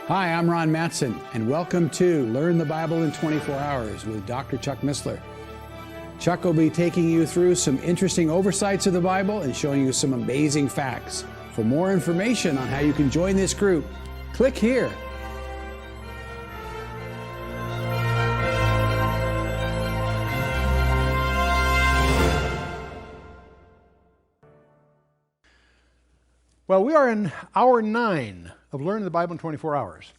Hi, I'm Ron Mattson, and welcome to Learn the Bible in 24 Hours with Dr. Chuck Missler. Chuck will be taking you through some interesting oversights of the Bible and showing you some amazing facts. For more information on how you can join this group, click here. Well, we are in hour 9 of Learning the Bible in 24 Hours.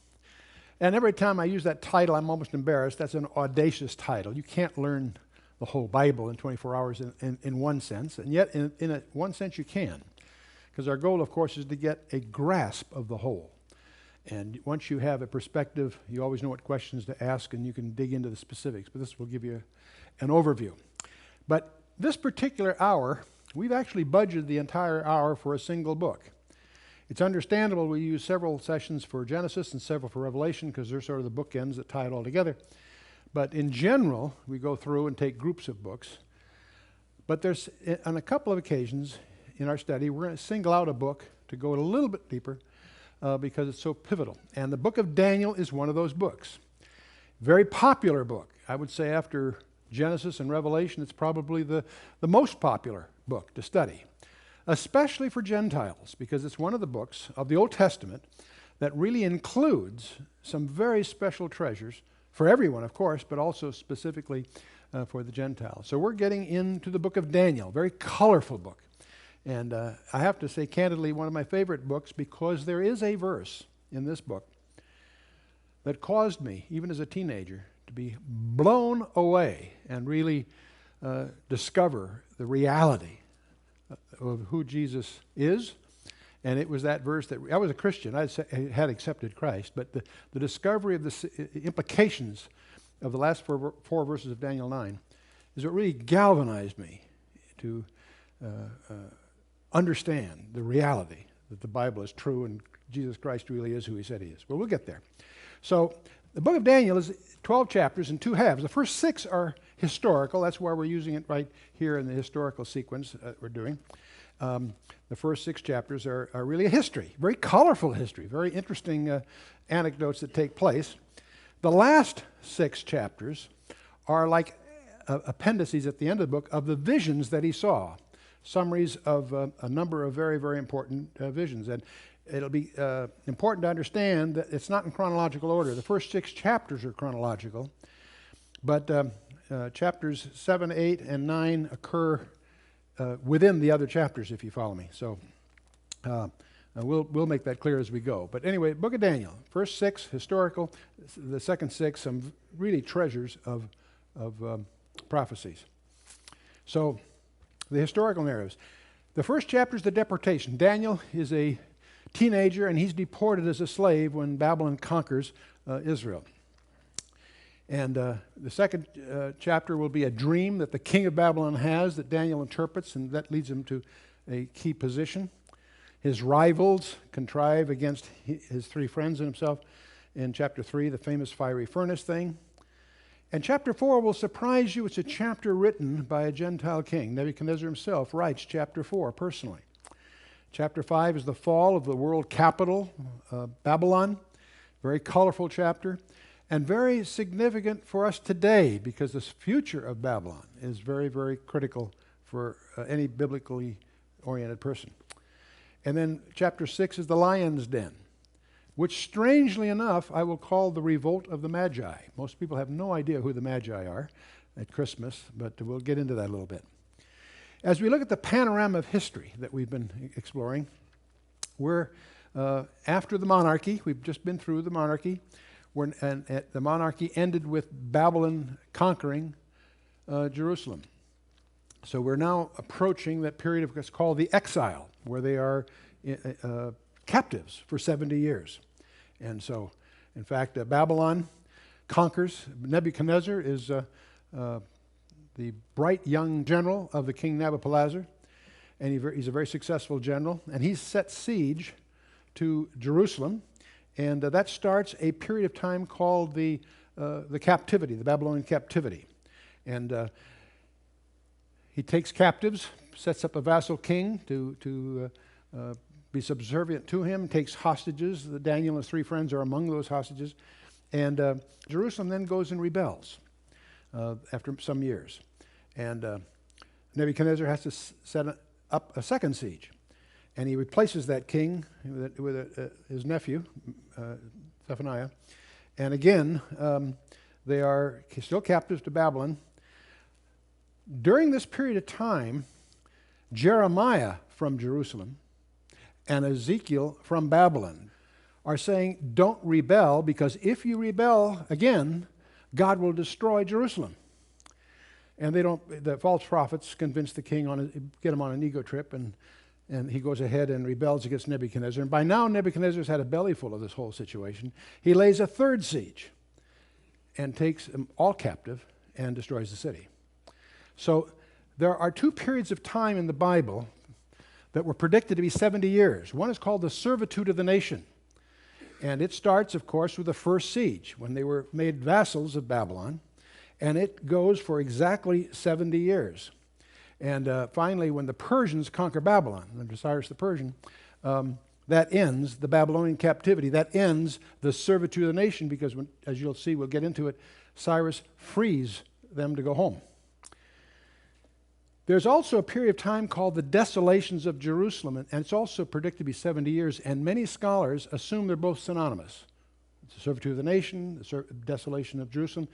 And every time I use that title, I'm almost embarrassed. That's an audacious title. You can't learn the whole Bible in 24 hours in one sense, and yet in one sense you can. Because our goal, of course, is to get a grasp of the whole. And once you have a perspective, you always know what questions to ask, and you can dig into the specifics. But this will give you an overview. But this particular hour, we've actually budgeted the entire hour for a single book. It's understandable we use several sessions for Genesis and several for Revelation because they're sort of the bookends that tie it all together. But in general, we go through and take groups of books. But there's, on a couple of occasions in our study, we're going to single out a book to go a little bit deeper because it's so pivotal. And the book of Daniel is one of those books. Very popular book. I would say after Genesis and Revelation, it's probably the most popular book to study, especially for Gentiles, because it's one of the books of the Old Testament that really includes some very special treasures for everyone, of course, but also specifically for the Gentiles. So we're getting into the book of Daniel, very colorful book. And I have to say candidly, one of my favorite books because there is a verse in this book that caused me, even as a teenager, to be blown away and really discover the reality of who Jesus is. And it was that verse that I was a Christian. I had accepted Christ, but the discovery of the implications of the last four verses of Daniel 9 is what really galvanized me to understand the reality that the Bible is true and Jesus Christ really is who he said he is. Well, we'll get there. So the book of Daniel is 12 chapters in 2 halves. The first 6 are historical. That's why we're using it right here in the historical sequence we're doing. The first 6 chapters are really a history, very colorful history, very interesting anecdotes that take place. The last 6 chapters are like appendices at the end of the book of the visions that he saw, summaries of a number of very, very important visions. And it'll be important to understand that it's not in chronological order. The first 6 chapters are chronological, but chapters 7, 8, and 9 occur within the other chapters, if you follow me. So we'll make that clear as we go. But anyway, book of Daniel, first 6 historical, the second 6 some really treasures of prophecies. So the historical narratives. The first chapter is the deportation. Daniel is a teenager and he's deported as a slave when Babylon conquers Israel. And the second chapter will be a dream that the king of Babylon has that Daniel interprets, and that leads him to a key position. His rivals contrive against his 3 friends and himself in chapter 3, the famous fiery furnace thing. And chapter 4 will surprise you. It's a chapter written by a Gentile king. Nebuchadnezzar himself writes chapter 4 personally. Chapter 5 is the fall of the world capital, Babylon. Very colorful chapter. And very significant for us today because the future of Babylon is very, very critical for any biblically oriented person. And then chapter 6 is the lion's den, which strangely enough I will call the revolt of the Magi. Most people have no idea who the Magi are at Christmas, but we'll get into that a little bit. As we look at the panorama of history that we've been exploring, we're after the monarchy. We've just been through the monarchy. The monarchy ended with Babylon conquering Jerusalem. So we're now approaching that period of what's called the exile, where they are captives for 70 years. And so, in fact, Babylon conquers. Nebuchadnezzar is the bright young general of the king Nabopolassar, and he's a very successful general, and he's set siege to Jerusalem. And that starts a period of time called the captivity, the Babylonian captivity. And he takes captives, sets up a vassal king to be subservient to him, takes hostages. Daniel and his 3 friends are among those hostages. And Jerusalem then goes and rebels after some years. And Nebuchadnezzar has to set up a second siege. And he replaces that king with his nephew, Zephaniah. And again, they are still captives to Babylon. During this period of time, Jeremiah from Jerusalem and Ezekiel from Babylon are saying, don't rebel, because if you rebel again, God will destroy Jerusalem. And the false prophets convince the king, get him on an ego trip, and he goes ahead and rebels against Nebuchadnezzar. And by now, Nebuchadnezzar's had a belly full of this whole situation. He lays a third siege and takes them all captive and destroys the city. So there are 2 periods of time in the Bible that were predicted to be 70 years. One is called the servitude of the nation. And it starts, of course, with the first siege, when they were made vassals of Babylon. And it goes for exactly 70 years. And finally, when the Persians conquer Babylon, under Cyrus the Persian, that ends the Babylonian captivity. That ends the servitude of the nation, because, as you'll see, we'll get into it, Cyrus frees them to go home. There's also a period of time called the desolations of Jerusalem, and it's also predicted to be 70 years, and many scholars assume they're both synonymous. It's the servitude of the nation, the desolation of Jerusalem.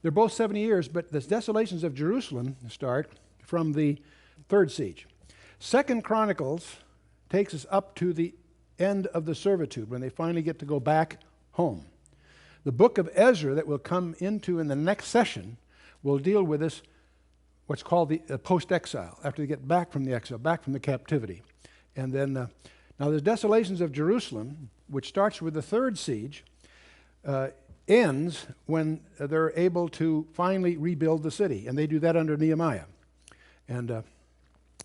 They're both 70 years, but the desolations of Jerusalem start from the third siege. 2 Chronicles takes us up to the end of the servitude, when they finally get to go back home. The book of Ezra that we'll come into in the next session will deal with this, what's called the post-exile, after they get back from the exile, back from the captivity. And then, now the desolations of Jerusalem, which starts with the third siege, ends when they're able to finally rebuild the city. And they do that under Nehemiah. And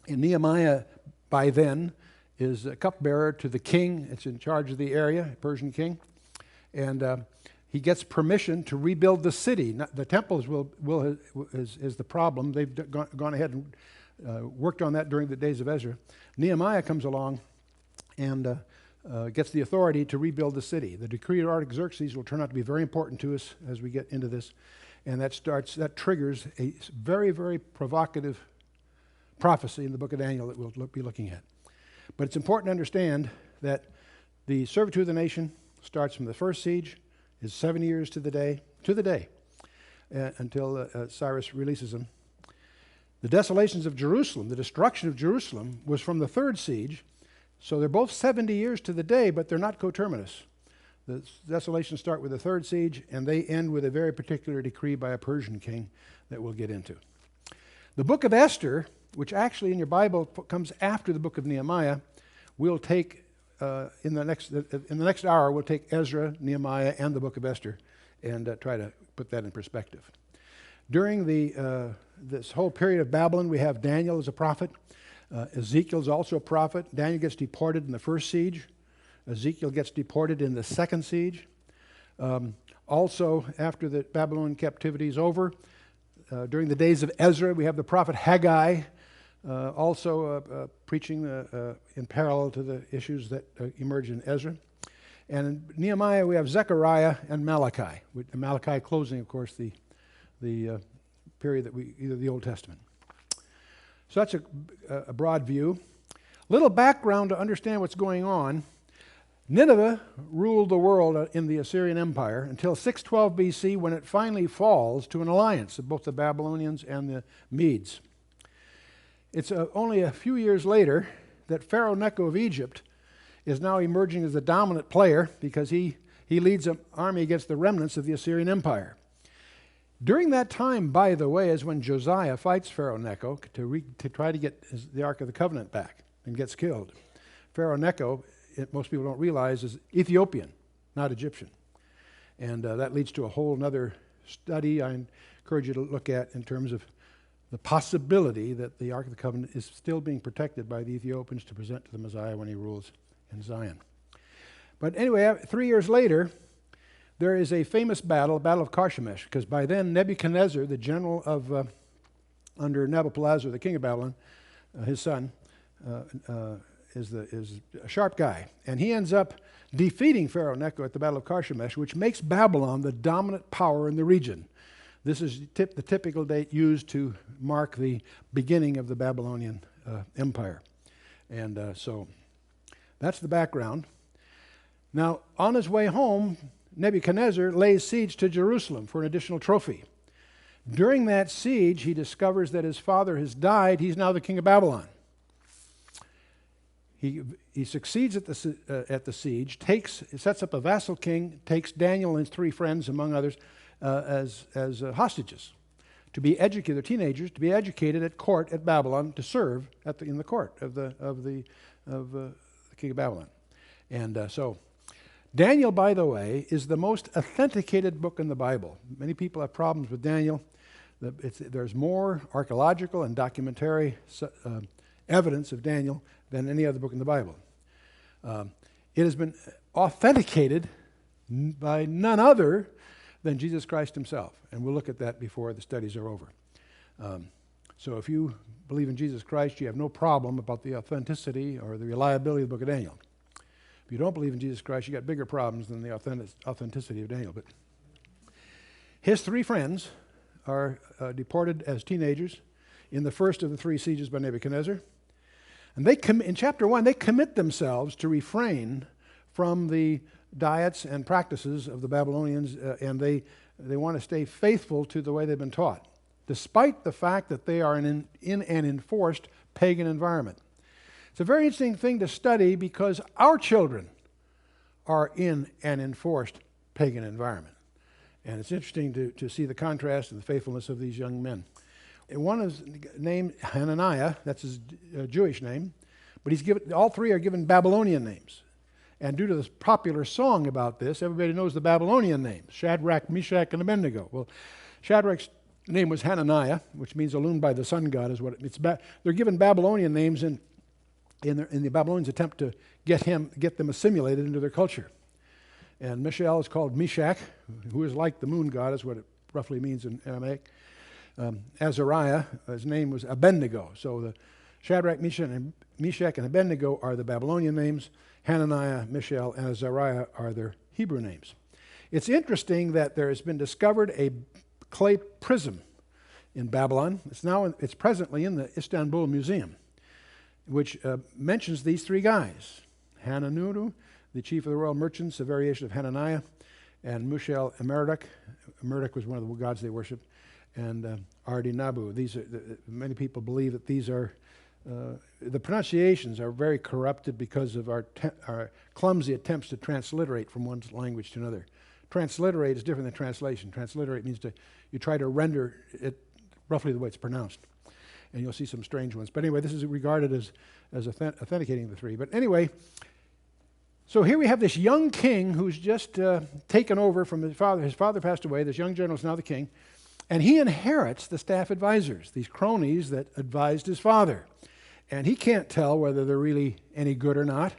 Nehemiah, by then, is a cupbearer to the king. It's in charge of the area, Persian king. And he gets permission to rebuild the city. The temples is the problem. They've gone ahead and worked on that during the days of Ezra. Nehemiah comes along and gets the authority to rebuild the city. The decree of Artaxerxes will turn out to be very important to us as we get into this. And that triggers a very, very provocative prophecy in the book of Daniel that we'll be looking at. But it's important to understand that the servitude of the nation starts from the first siege, is 7 years to the day, until Cyrus releases them. The desolations of Jerusalem, the destruction of Jerusalem, was from the third siege. So they're both 70 years to the day, but they're not coterminous. The desolations start with the third siege, and they end with a very particular decree by a Persian king that we'll get into. The book of Esther, which actually in your Bible comes after the book of Nehemiah, we'll take in the next hour. We'll take Ezra, Nehemiah, and the book of Esther, and try to put that in perspective. During this whole period of Babylon, we have Daniel as a prophet. Ezekiel's also a prophet. Daniel gets deported in the first siege. Ezekiel gets deported in the second siege. Also, after the Babylonian captivity is over, during the days of Ezra, we have the prophet Haggai, also preaching in parallel to the issues that emerge in Ezra. And in Nehemiah, we have Zechariah and Malachi. With Malachi closing, of course, the period that either the Old Testament. So that's a broad view. Little background to understand what's going on. Nineveh ruled the world in the Assyrian Empire until 612 BC, when it finally falls to an alliance of both the Babylonians and the Medes. It's only a few years later that Pharaoh Necho of Egypt is now emerging as the dominant player, because he leads an army against the remnants of the Assyrian Empire. During that time, by the way, is when Josiah fights Pharaoh Necho to try to get the Ark of the Covenant back, and gets killed. Pharaoh Necho, most people don't realize, is Ethiopian, not Egyptian. And that leads to a whole other study I encourage you to look at in terms of the possibility that the Ark of the Covenant is still being protected by the Ethiopians to present to the Messiah when he rules in Zion. But anyway, 3 years later, there is a famous battle of Carchemish, because by then Nebuchadnezzar, the general under Nabopolassar, the king of Babylon, his son, is a sharp guy, and he ends up defeating Pharaoh Necho at the Battle of Carchemish, which makes Babylon the dominant power in the region. This is the typical date used to mark the beginning of the Babylonian Empire. And so that's the background. Now, on his way home, Nebuchadnezzar lays siege to Jerusalem for an additional trophy. During that siege, he discovers that his father has died. He's now the king of Babylon. He succeeds at the siege, sets up a vassal king, takes Daniel and his 3 friends, among others, as hostages to be educated. They're teenagers to be educated at court at Babylon to serve in the court of the king of Babylon. And so Daniel, by the way, is the most authenticated book in the Bible. Many people have problems with Daniel. There's more archaeological and documentary evidence of Daniel than any other book in the Bible. It has been authenticated by none other than Jesus Christ himself. And we'll look at that before the studies are over. So if you believe in Jesus Christ, you have no problem about the authenticity or the reliability of the book of Daniel. If you don't believe in Jesus Christ, you got bigger problems than the authenticity of Daniel. But his 3 friends are deported as teenagers in the first of the 3 sieges by Nebuchadnezzar. And in chapter 1, they commit themselves to refrain from the diets and practices of the Babylonians, and they want to stay faithful to the way they've been taught, despite the fact that they are in an enforced pagan environment. It's a very interesting thing to study because our children are in an enforced pagan environment. And it's interesting to see the contrast and the faithfulness of these young men. And one is named Hananiah, that's his Jewish name, but all 3 are given Babylonian names. And due to this popular song about this, everybody knows the Babylonian names, Shadrach, Meshach, and Abednego. Well, Shadrach's name was Hananiah, which means illumined by the sun god, is what it means. They're given Babylonian names in the Babylonians' attempt to get them assimilated into their culture. And Mishael is called Meshach, who is like the moon god, is what it roughly means in Aramaic. Azariah, his name was Abednego. So the Shadrach, Meshach, and Abednego are the Babylonian names. Hananiah, Mishael, and Azariah are their Hebrew names. It's interesting that there has been discovered a clay prism in Babylon. It's presently in the Istanbul Museum, which mentions these 3 guys: Hananuru, the chief of the royal merchants, a variation of Hananiah, and Mishael Merodach. Merodach was one of the gods they worshipped, and Ardinabu. Many people believe that these are the pronunciations are very corrupted because of our clumsy attempts to transliterate from one language to another. Transliterate is different than translation. Transliterate means you try to render it roughly the way it's pronounced. And you'll see some strange ones. But anyway, this is regarded as authenticating the 3. But anyway, so here we have this young king who's just taken over from his father. His father passed away. This young general is now the king. And he inherits the staff advisors, these cronies that advised his father. And he can't tell whether they're really any good or not.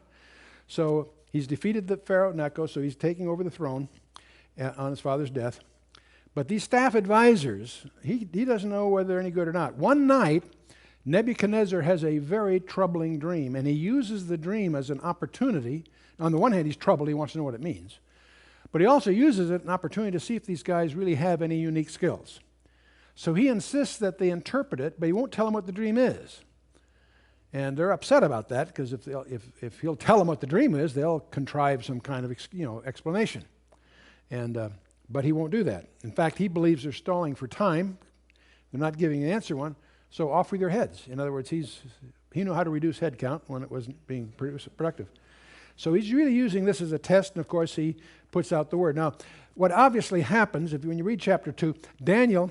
So he's defeated the Pharaoh Necho, so he's taking over the throne on his father's death. But these staff advisors, he doesn't know whether they're any good or not. One night, Nebuchadnezzar has a very troubling dream, and he uses the dream as an opportunity. On the one hand, he's troubled. He wants to know what it means. But he also uses it as an opportunity to see if these guys really have any unique skills. So he insists that they interpret it, but he won't tell them what the dream is. And they're upset about that because if he'll tell them what the dream is, they'll contrive some kind of explanation. But he won't do that. In fact, he believes they're stalling for time. They're not giving an answer one. So off with your heads. In other words, he knew how to reduce head count when it wasn't being productive. So he's really using this as a test, and of course he puts out the word. Now, what obviously happens, when you read chapter 2, Daniel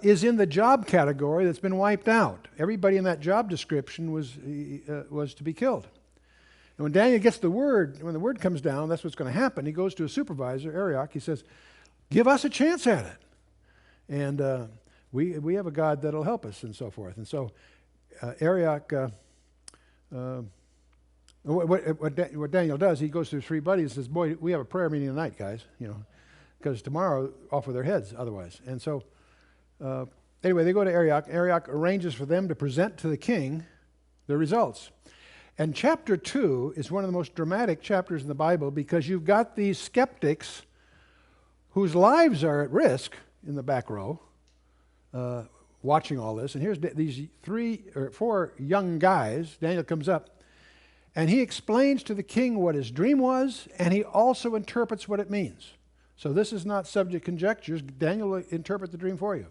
is in the job category that's been wiped out. Everybody in that job description was to be killed. And when Daniel gets the word, when the word comes down, that's what's going to happen. He goes to a supervisor, Arioch. He says, "Give us a chance at it, and we have a God that'll help us," and so forth. And so Arioch, what Daniel does, he goes to his 3 buddies and says, "Boy, we have a prayer meeting tonight, guys, because tomorrow off with their heads otherwise." And so anyway, they go to Arioch. Arioch arranges for them to present to the king the results. And chapter 2 is one of the most dramatic chapters in the Bible because you've got these skeptics whose lives are at risk in the back row watching all this. And here's these 3 or 4 young guys. Daniel comes up, and he explains to the king what his dream was, and he also interprets what it means. So this is not subject conjectures. Daniel will interpret the dream for you.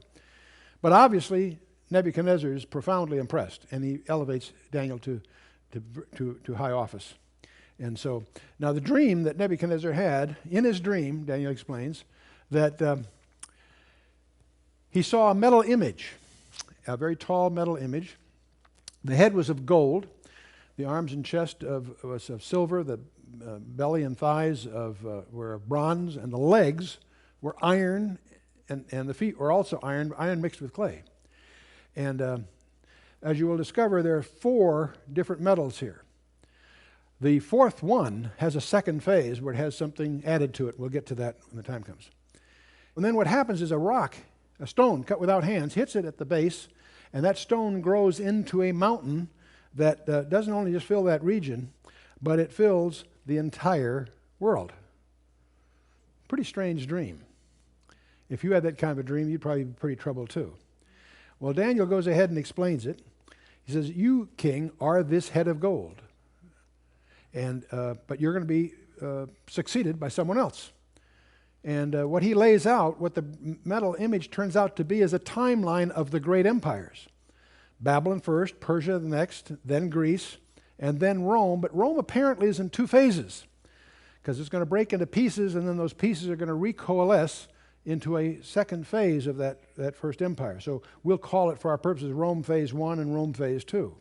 But obviously, Nebuchadnezzar is profoundly impressed, and he elevates Daniel to high office. And so, now the dream that Nebuchadnezzar had, in his dream, Daniel explains, that he saw a metal image, a very tall metal image. The head was of gold, the arms and chest was of silver, the belly and thighs were of bronze, and the legs were iron, and the feet were also iron mixed with clay. And as you will discover, there are 4 different metals here. The 4th one has a second phase where it has something added to it. We'll get to that when the time comes. And then what happens is a stone cut without hands, hits it at the base, and that stone grows into a mountain that doesn't only just fill that region, but it fills the entire world. Pretty strange dream. If you had that kind of a dream, you'd probably be pretty troubled too. Well, Daniel goes ahead and explains it. He says, "You, king, are this head of gold, and but you're going to be succeeded by someone else." And what he lays out, what the metal image turns out to be, is a timeline of the great empires. Babylon first, Persia the next, then Greece, and then Rome. But Rome apparently is in 2 phases, because it's going to break into pieces, and then those pieces are going to recoalesce into a second phase of that first empire. So we'll call it, for our purposes, Rome phase 1 and Rome phase 2.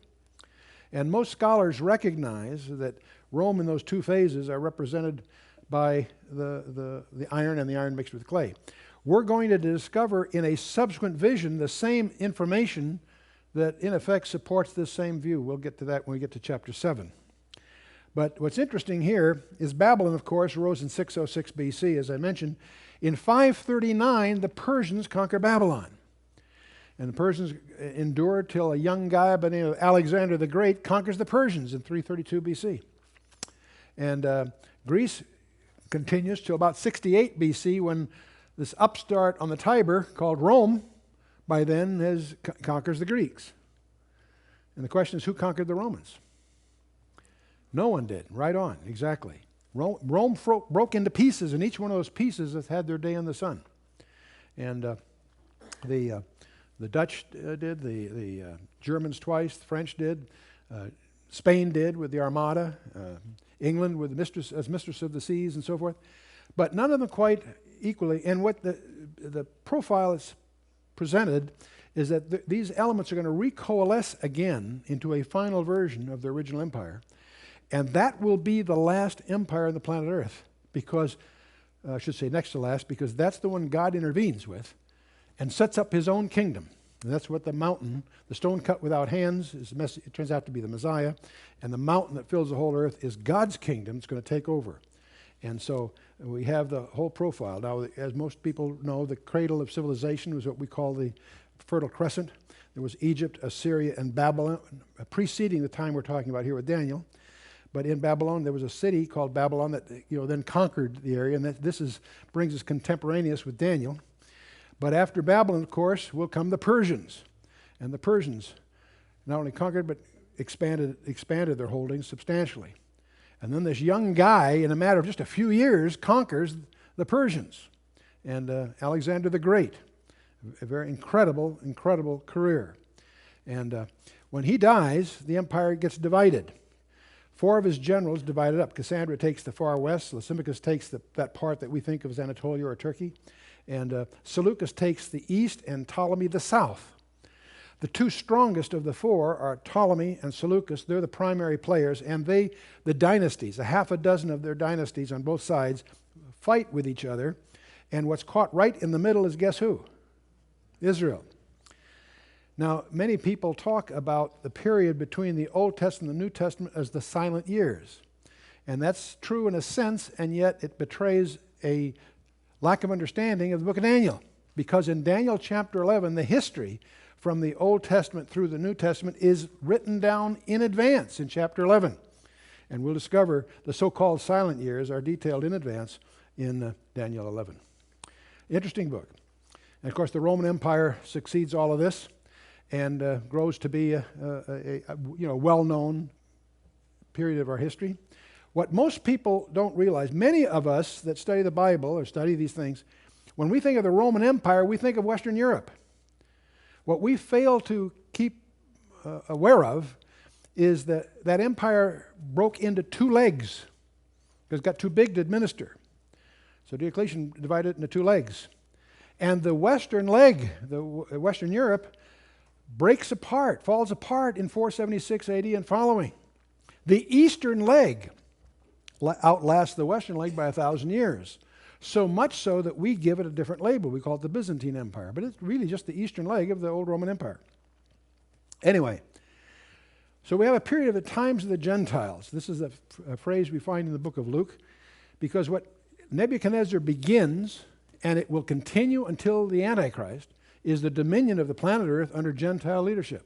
And most scholars recognize that Rome in those 2 phases are represented by the iron and the iron mixed with clay. We're going to discover in a subsequent vision the same information that in effect supports this same view. We'll get to that when we get to chapter 7. But what's interesting here is Babylon, of course, rose in 606 BC, as I mentioned. In 539, the Persians conquer Babylon. And the Persians endure till a young guy by the name of Alexander the Great conquers the Persians in 332 BC. And Greece continues till about 68 BC, when this upstart on the Tiber called Rome by then conquers the Greeks. And the question is, who conquered the Romans? No one did. Right on, exactly. Rome broke into pieces, and each one of those pieces has had their day in the sun. And the Dutch did, the Germans twice, the French did, Spain did with the Armada, England with as mistress of the seas and so forth. But none of them quite equally. And what the profile is presented is that these elements are going to recoalesce again into a final version of the original empire. And that will be the last empire on the planet Earth, because, I should say next to last, because that's the one God intervenes with and sets up his own kingdom. And that's what the mountain, the stone cut without hands, it turns out to be the Messiah. And the mountain that fills the whole earth is God's kingdom. It's going to take over. And so we have the whole profile. Now, as most people know, the cradle of civilization was what we call the Fertile Crescent. There was Egypt, Assyria, and Babylon, preceding the time we're talking about here with Daniel. But in Babylon, there was a city called Babylon that then conquered the area, and this brings us contemporaneous with Daniel. But after Babylon, of course, will come the Persians. And the Persians not only conquered, but expanded their holdings substantially. And then this young guy, in a matter of just a few years, conquers the Persians. And Alexander the Great, a very incredible career. And when he dies, the empire gets divided. 4 of his generals divided up. Cassandra takes the far west, Lysimachus takes that part that we think of as Anatolia or Turkey, and Seleucus takes the east and Ptolemy the south. The 2 strongest of the 4 are Ptolemy and Seleucus. They're the primary players, and the dynasties, a half a dozen of their dynasties on both sides, fight with each other, and what's caught right in the middle is, guess who? Israel. Now, many people talk about the period between the Old Testament and the New Testament as the silent years. And that's true in a sense, and yet it betrays a lack of understanding of the book of Daniel. Because in Daniel chapter 11, the history from the Old Testament through the New Testament is written down in advance in chapter 11. And we'll discover the so-called silent years are detailed in advance in Daniel 11. Interesting book. And of course, the Roman Empire succeeds all of this and grows to be a well-known period of our history. What most people don't realize, many of us that study the Bible or study these things, when we think of the Roman Empire, we think of Western Europe. What we fail to keep aware of is that that empire broke into two legs because it got too big to administer. So Diocletian divided it into two legs. And the western leg, Western Europe, breaks apart, falls apart in 476 AD and following. The eastern leg outlasts the western leg by 1,000 years. So much so that we give it a different label. We call it the Byzantine Empire. But it's really just the eastern leg of the old Roman Empire. Anyway, so we have a period of the times of the Gentiles. This is a phrase we find in the book of Luke, because what Nebuchadnezzar begins, and it will continue until the Antichrist, is the dominion of the planet Earth under Gentile leadership.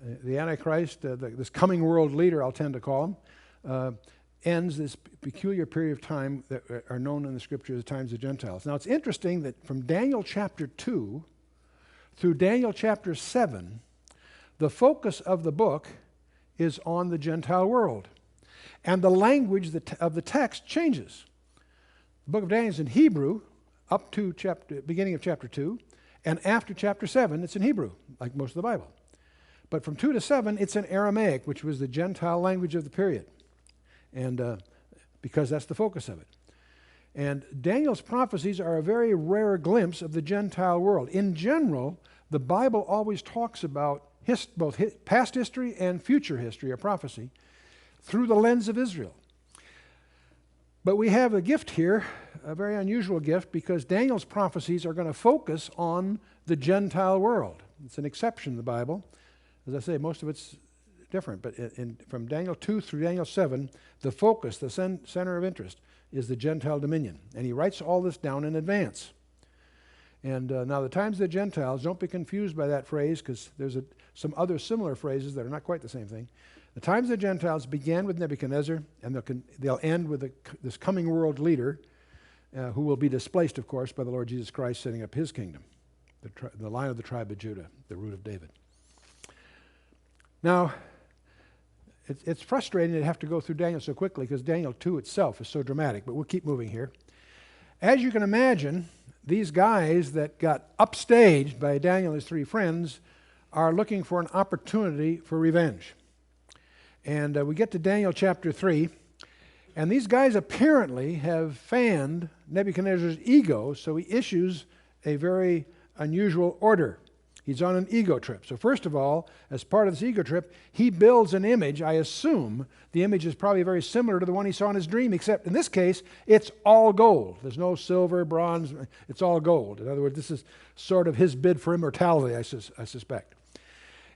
The Antichrist, this coming world leader, I'll tend to call him, ends this peculiar period of time that are known in the Scripture as the times of Gentiles. Now, it's interesting that from Daniel chapter 2 through Daniel chapter 7, the focus of the book is on the Gentile world. And the language of the text changes. The book of Daniel is in Hebrew up to beginning of chapter 2, and after chapter 7, it's in Hebrew, like most of the Bible. But from 2 to 7, it's in Aramaic, which was the Gentile language of the period. And because that's the focus of it. And Daniel's prophecies are a very rare glimpse of the Gentile world. In general, the Bible always talks about both past history and future history or prophecy through the lens of Israel. But we have a gift here, a very unusual gift, because Daniel's prophecies are going to focus on the Gentile world. It's an exception in the Bible. As I say, most of it's different, but from Daniel 2 through Daniel 7, the focus, the center of interest, is the Gentile dominion. And he writes all this down in advance. And now the times of the Gentiles, don't be confused by that phrase, because there's some other similar phrases that are not quite the same thing. The times of the Gentiles began with Nebuchadnezzar, and they'll end with this coming world leader, who will be displaced, of course, by the Lord Jesus Christ setting up his kingdom, the line of the tribe of Judah, the root of David. Now, it's frustrating to have to go through Daniel so quickly because Daniel 2 itself is so dramatic, but we'll keep moving here. As you can imagine, these guys that got upstaged by Daniel and his three friends are looking for an opportunity for revenge. And we get to Daniel chapter 3, and these guys apparently have fanned Nebuchadnezzar's ego, so he issues a very unusual order. He's on an ego trip. So first of all, as part of this ego trip, he builds an image. I assume the image is probably very similar to the one he saw in his dream, except in this case, it's all gold. There's no silver, bronze, it's all gold. In other words, this is sort of his bid for immortality, I suspect.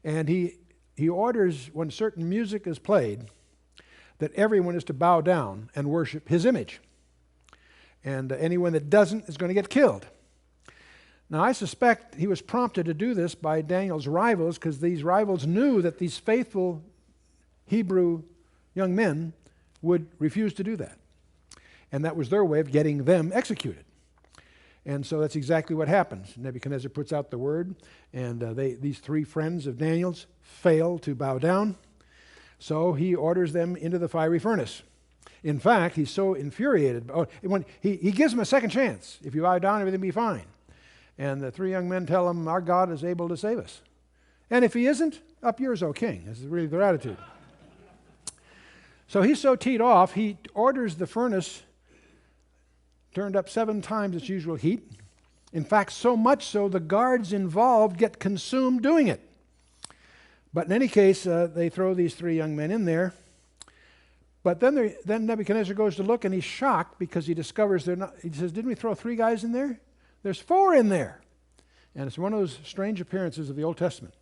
And he orders, when certain music is played, that everyone is to bow down and worship his image. And anyone that doesn't is going to get killed. Now, I suspect he was prompted to do this by Daniel's rivals, because these rivals knew that these faithful Hebrew young men would refuse to do that. And that was their way of getting them executed. And so that's exactly what happens. Nebuchadnezzar puts out the word, and these three friends of Daniel's fail to bow down. So he orders them into the fiery furnace. In fact, he's so infuriated. He gives them a second chance. If you bow down, everything will be fine. And the three young men tell him, our God is able to save us. And if he isn't, up yours, O king. This is really their attitude. So he's so teed off, he orders the furnace turned up 7 times its usual heat. In fact, so much so the guards involved get consumed doing it. But in any case, they throw these 3 young men in there. But then Nebuchadnezzar goes to look, and he's shocked because he discovers they're not. He says, didn't we throw 3 guys in there? There's 4 in there. And it's one of those strange appearances of the Old Testament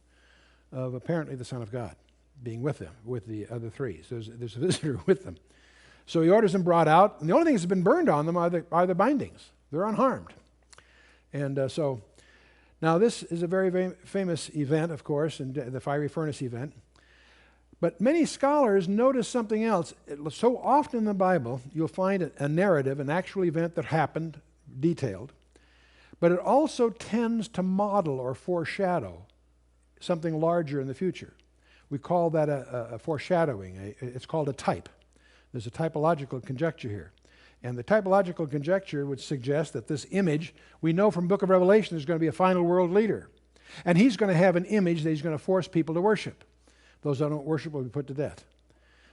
of apparently the Son of God being with them, with the other 3. So there's a visitor with them. So he orders them brought out, and the only thing that's been burned on them are the bindings. They're unharmed. And so Now, this is a very, very famous event, of course, and the fiery furnace event. But many scholars notice something else. So often in the Bible, you'll find a narrative, an actual event that happened, detailed, but it also tends to model or foreshadow something larger in the future. We call that a foreshadowing. It's called a type. There's a typological conjecture here. And the typological conjecture would suggest that this image, we know from the book of Revelation, there's going to be a final world leader. And he's going to have an image that he's going to force people to worship. Those that don't worship will be put to death.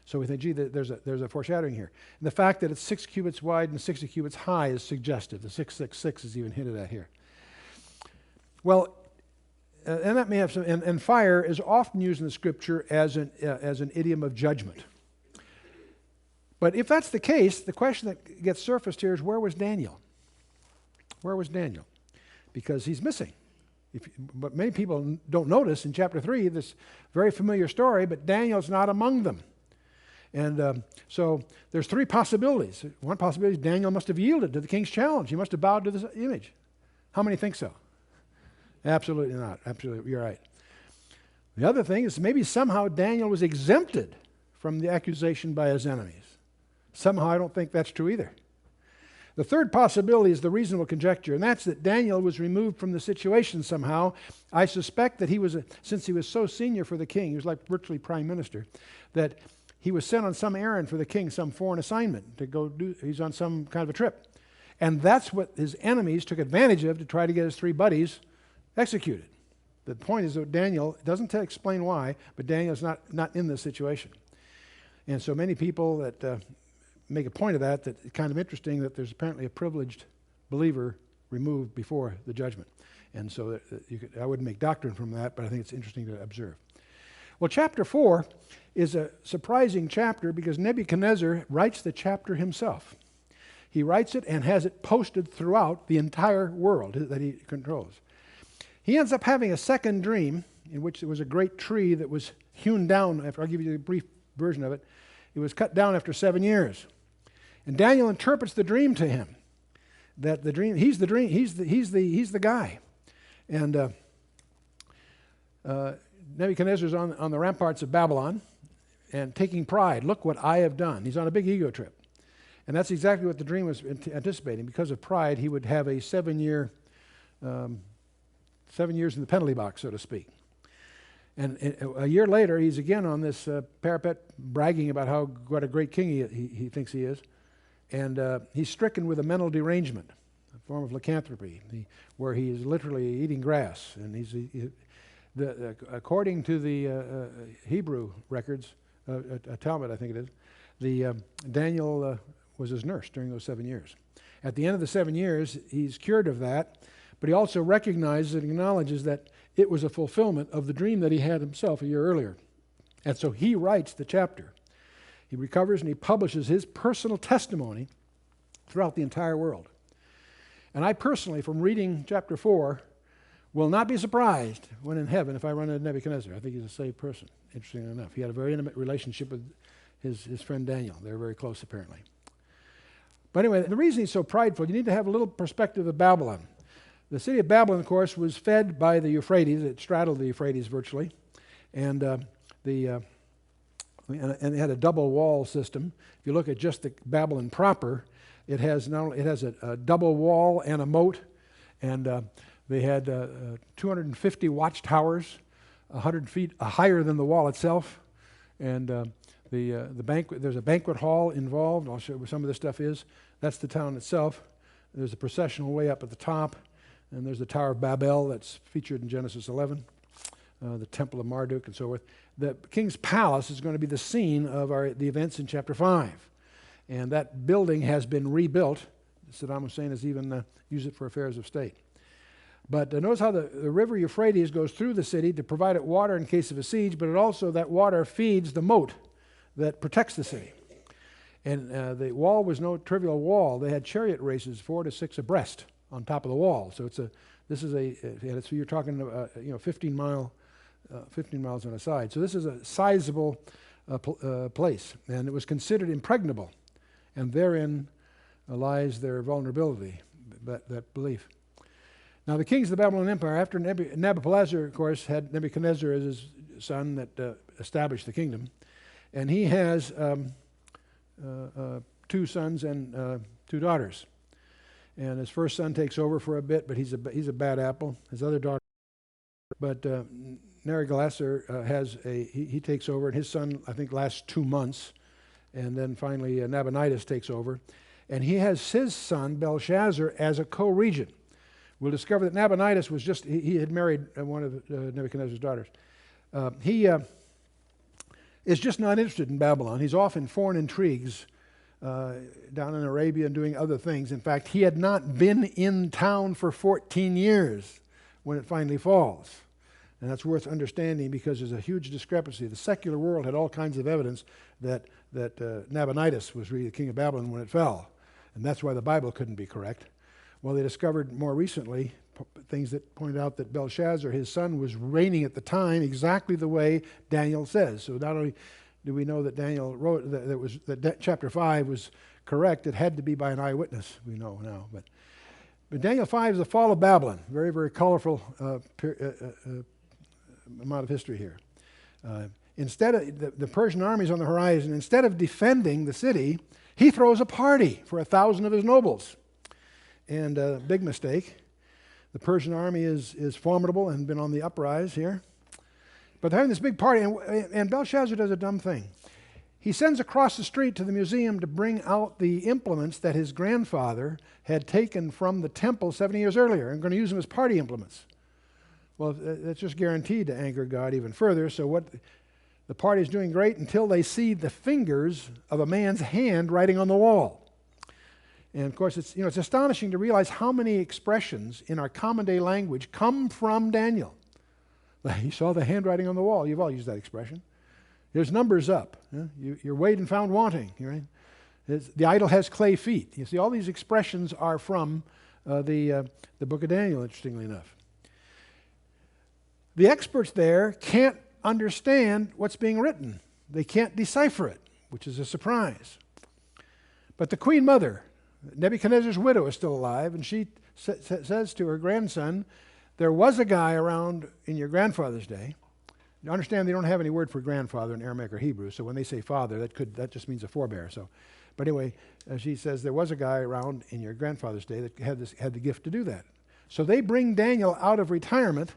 So we think, gee, there's a foreshadowing here. And the fact that it's 6 cubits wide and 60 cubits high is suggestive. The 666 is even hinted at here. Well, and that may have some, and fire is often used in the scripture as an idiom of judgment. But if that's the case, the question that gets surfaced here is, where was Daniel? Where was Daniel? Because he's missing. But many people don't notice in chapter 3 this very familiar story, but Daniel's not among them. And so there's 3 possibilities. One possibility is Daniel must have yielded to the king's challenge. He must have bowed to this image. How many think so? Absolutely not. Absolutely, you're right. The other thing is maybe somehow Daniel was exempted from the accusation by his enemies. Somehow I don't think that's true either. The third possibility is the reasonable conjecture, and that's that Daniel was removed from the situation somehow. I suspect that since he was so senior for the king, he was like virtually prime minister, that he was sent on some errand for the king, some foreign assignment to go do. He's on some kind of a trip. And that's what his enemies took advantage of to try to get his 3 buddies executed. The point is that Daniel doesn't explain why, but Daniel's not in this situation. And so many people that make a point of that it's kind of interesting that there's apparently a privileged believer removed before the judgment. And so I wouldn't make doctrine from that, but I think it's interesting to observe. Well, chapter 4 is a surprising chapter because Nebuchadnezzar writes the chapter himself. He writes it and has it posted throughout the entire world that he controls. He ends up having a second dream in which there was a great tree that was hewn down. I'll give you a brief version of it. It was cut down after 7 years. And Daniel interprets the dream to him. That the dream, he's the guy. And Nebuchadnezzar's on the ramparts of Babylon and taking pride. Look what I have done. He's on a big ego trip. And that's exactly what the dream was anticipating. Because of pride, he would have a 7 years in the penalty box, so to speak. And a year later, he's again on this parapet bragging about what a great king he thinks he is. And he's stricken with a mental derangement, a form of lycanthropy, where he is literally eating grass. And according to the Hebrew records, a Talmud I think it is, Daniel was his nurse during those 7 years. At the end of the 7 years, he's cured of that, but he also recognizes and acknowledges that it was a fulfillment of the dream that he had himself a year earlier. And so he writes the chapter. He recovers and he publishes his personal testimony throughout the entire world. And I personally, from reading chapter 4, will not be surprised when in heaven if I run into Nebuchadnezzar. I think he's a saved person, interestingly enough. He had a very intimate relationship with his friend Daniel. They were very close, apparently. But anyway, the reason he's so prideful, you need to have a little perspective of Babylon. The city of Babylon, of course, was fed by the Euphrates. It straddled the Euphrates virtually. And and it had a double wall system. If you look at just the Babylon proper, it has a double wall and a moat, and they had 250 watchtowers, 100 feet higher than the wall itself, and the banquet. There's a banquet hall involved. I'll show you where some of this stuff is. That's the town itself. There's a processional way up at the top, and there's the Tower of Babel that's featured in Genesis 11. The Temple of Marduk and so forth. The king's palace is going to be the scene of the events in chapter 5. And that building has been rebuilt. Saddam Hussein has even used it for affairs of state. But notice how the river Euphrates goes through the city to provide it water in case of a siege, but that water feeds the moat that protects the city. And the wall was no trivial wall. They had chariot races 4 to 6 abreast on top of the wall. So you're talking 15 miles on a side. So this is a sizable place, and it was considered impregnable, and therein lies their vulnerability, that belief. Now, the kings of the Babylonian Empire, after Nebuchadnezzar, of course, had Nebuchadnezzar as his son that established the kingdom. And he has 2 sons and 2 daughters. And his first son takes over for a bit, but he's a bad apple. His other daughter, but Nerigalasar he takes over, and his son, I think, lasts 2 months. And then finally Nabonidus takes over. And he has his son, Belshazzar, as a co-regent. We'll discover that Nabonidus was he had married one of Nebuchadnezzar's daughters. He is just not interested in Babylon. He's off in foreign intrigues down in Arabia and doing other things. In fact, he had not been in town for 14 years when it finally falls. And that's worth understanding because there's a huge discrepancy. The secular world had all kinds of evidence that Nabonidus was really the king of Babylon when it fell. And that's why the Bible couldn't be correct. Well, they discovered more recently things that point out that Belshazzar, his son, was reigning at the time exactly the way Daniel says. So not only do we know that Daniel wrote that chapter 5 was correct, it had to be by an eyewitness, we know now. But Daniel 5 is the fall of Babylon. Very, very colorful amount of history here. Instead of the Persian army is on the horizon, instead of defending the city, he throws a party for 1,000 of his nobles. And big mistake. The Persian army is formidable and been on the uprise here. But they're having this big party, and Belshazzar does a dumb thing. He sends across the street to the museum to bring out the implements that his grandfather had taken from the temple 70 years earlier and going to use them as party implements. Well, that's just guaranteed to anger God even further. So what the party's doing great until they see the fingers of a man's hand writing on the wall. And of course, it's astonishing to realize how many expressions in our common day language come from Daniel. He saw the handwriting on the wall. You've all used that expression. There's numbers up. You're weighed and found wanting. Right? The idol has clay feet. You see, all these expressions are from the book of Daniel, interestingly enough. The experts there can't understand what's being written. They can't decipher it, which is a surprise. But the queen mother, Nebuchadnezzar's widow, is still alive, and she says to her grandson, there was a guy around in your grandfather's day. You understand they don't have any word for grandfather in Aramaic or Hebrew, so when they say father, that just means a forebear. But anyway, she says there was a guy around in your grandfather's day that had the gift to do that. So they bring Daniel out of retirement,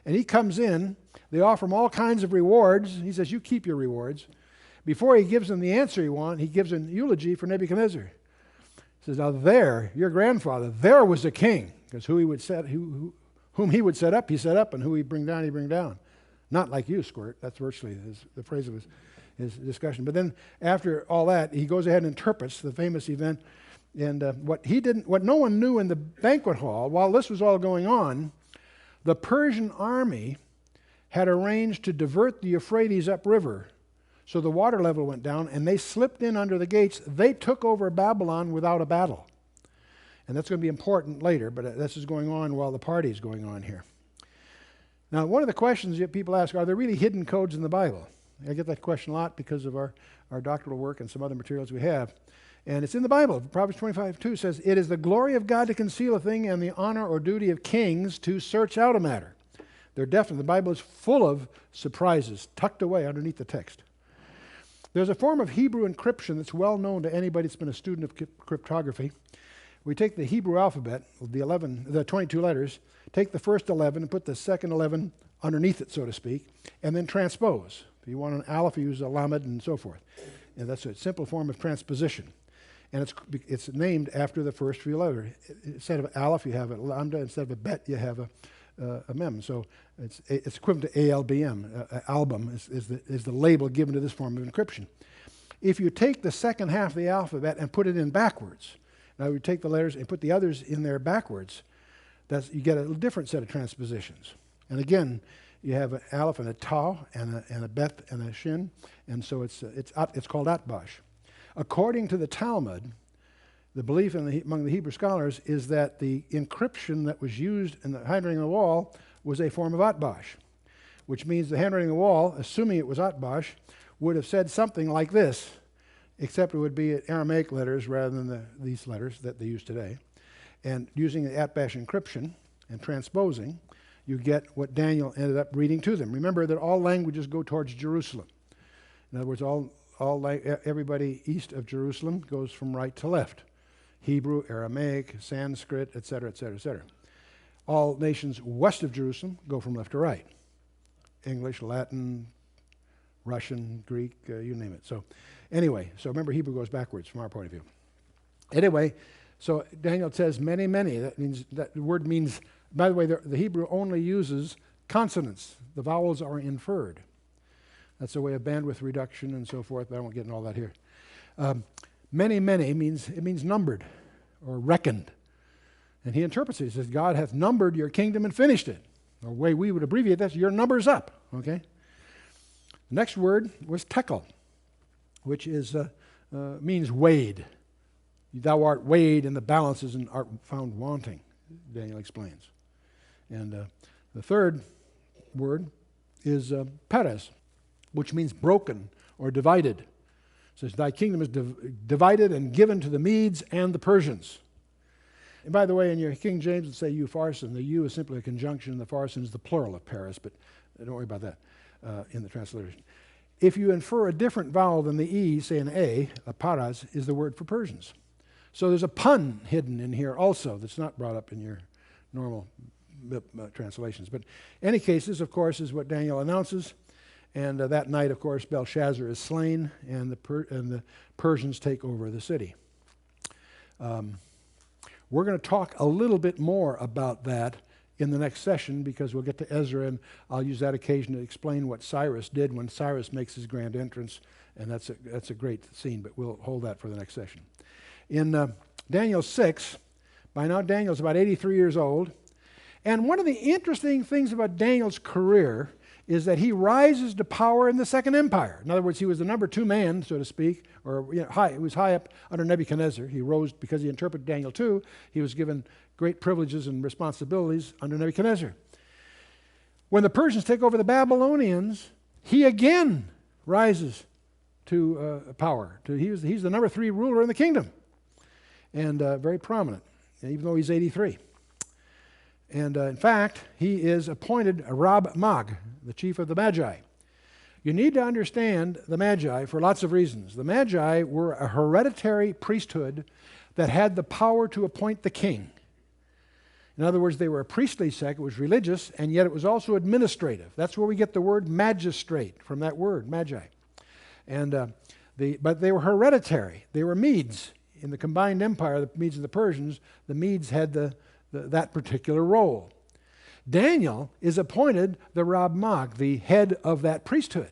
and he comes in. They offer him all kinds of rewards. He says, you keep your rewards. Before he gives them the answer he wants, he gives an eulogy for Nebuchadnezzar. He says, now there, your grandfather, there was a king, because whom he would set up, he set up, and who he'd bring down, he'd bring down. Not like you, Squirt. That's virtually the phrase of his discussion. But then after all that, he goes ahead and interprets the famous event. And what no one knew in the banquet hall, while this was all going on, the Persian army had arranged to divert the Euphrates upriver. So the water level went down, and they slipped in under the gates. They took over Babylon without a battle. And that's going to be important later, but this is going on while the party is going on here. Now, one of the questions that people ask, are there really hidden codes in the Bible? I get that question a lot because of our doctoral work and some other materials we have. And it's in the Bible. Proverbs 25:2 says, it is the glory of God to conceal a thing and the honor or duty of kings to search out a matter. They're definitely, the Bible is full of surprises tucked away underneath the text. There's a form of Hebrew encryption that's well known to anybody that's been a student of cryptography. We take the Hebrew alphabet, the 22 letters, take the first 11 and put the second 11 underneath it, so to speak, and then transpose. If you want an aleph, you use a lamed and so forth. And that's a simple form of transposition. And it's named after the first few letters. Instead of aleph, you have a lambda. Instead of a bet, you have a mem. So it's equivalent to ALBM. Album is the label given to this form of encryption. If you take the second half of the alphabet and put it in backwards, now you take the letters and put the others in there backwards, you get a different set of transpositions. And again, you have an aleph and a tau and a bet and a shin, and so it's called atbash. According to the Talmud, the belief among the Hebrew scholars is that the encryption that was used in the handwriting on the wall was a form of atbash, which means the handwriting on the wall, assuming it was atbash, would have said something like this, except it would be Aramaic letters rather than these letters that they use today. And using the atbash encryption, and transposing, you get what Daniel ended up reading to them. Remember that all languages go towards Jerusalem. In other words, everybody east of Jerusalem goes from right to left. Hebrew, Aramaic, Sanskrit, etc., etc., etc. All nations west of Jerusalem go from left to right. English, Latin, Russian, Greek, you name it. So anyway, so remember Hebrew goes backwards from our point of view. Anyway, so Daniel says many, many. That means, that the word means, by the way, the Hebrew only uses consonants. The vowels are inferred. That's a way of bandwidth reduction and so forth, but I won't get into all that here. Many, many means numbered or reckoned. And he interprets it. He says, God hath numbered your kingdom and finished it. The way we would abbreviate that is your number's up. Okay? The next word was tekel, which means weighed. Thou art weighed in the balances and art found wanting, Daniel explains. And the third word is Perez, which means broken or divided. It says, thy kingdom is divided and given to the Medes and the Persians. And by the way, in your King James, it'll say Upharsin. The U is simply a conjunction, and the Pharsin is the plural of Paris, but don't worry about that in the transliteration. If you infer a different vowel than the E, say an A paras is the word for Persians. So there's a pun hidden in here also that's not brought up in your normal translations. But in any case, this, of course, is what Daniel announces. And that night, of course, Belshazzar is slain, and the Persians take over the city. We're going to talk a little bit more about that in the next session, because we'll get to Ezra, and I'll use that occasion to explain what Cyrus did when Cyrus makes his grand entrance, and that's a great scene, but we'll hold that for the next session. In Daniel 6, by now Daniel's about 83 years old, and one of the interesting things about Daniel's career is that he rises to power in the Second Empire. In other words, he was the number 2 man, so to speak, or he was high up under Nebuchadnezzar. He rose because he interpreted Daniel 2. He was given great privileges and responsibilities under Nebuchadnezzar. When the Persians take over the Babylonians, he again rises to power. He's the number 3 ruler in the kingdom, and very prominent, even though he's 83. And in fact, he is appointed a Rab Mag, the chief of the Magi. You need to understand the Magi for lots of reasons. The Magi were a hereditary priesthood that had the power to appoint the king. In other words, they were a priestly sect. It was religious, and yet it was also administrative. That's where we get the word magistrate from that word, Magi. And but they were hereditary. They were Medes. In the combined empire, the Medes and the Persians, the Medes had that particular role. Daniel is appointed the Rab Mag, the head of that priesthood.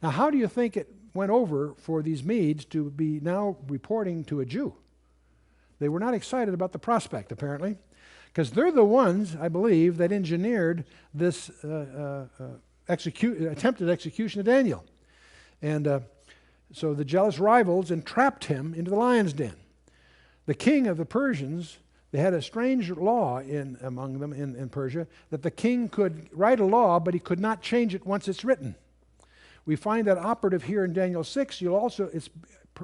Now, how do you think it went over for these Medes to be now reporting to a Jew? They were not excited about the prospect, apparently, because they're the ones, I believe, that engineered this attempted execution of Daniel. And so the jealous rivals entrapped him into the lion's den. The king of the Persians, they had a strange law among them in Persia, that the king could write a law, but he could not change it once it's written. We find that operative here in Daniel 6. It's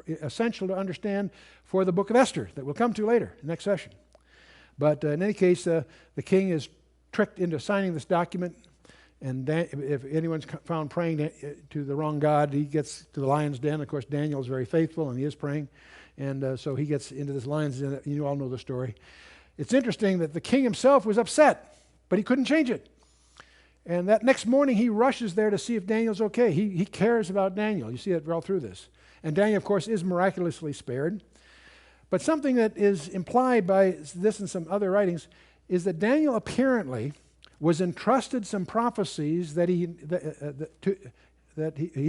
essential to understand for the book of Esther that we'll come to later, next session. But in any case, the king is tricked into signing this document, and if anyone's found praying to the wrong god, he gets to the lion's den. Of course, Daniel is very faithful, and he is praying. And so he gets into this lion's den. You all know the story. It's interesting that the king himself was upset, but he couldn't change it. And that next morning, he rushes there to see if Daniel's okay. He cares about Daniel. You see that all through this. And Daniel, of course, is miraculously spared. But something that is implied by this and some other writings is that Daniel apparently was entrusted some prophecies that he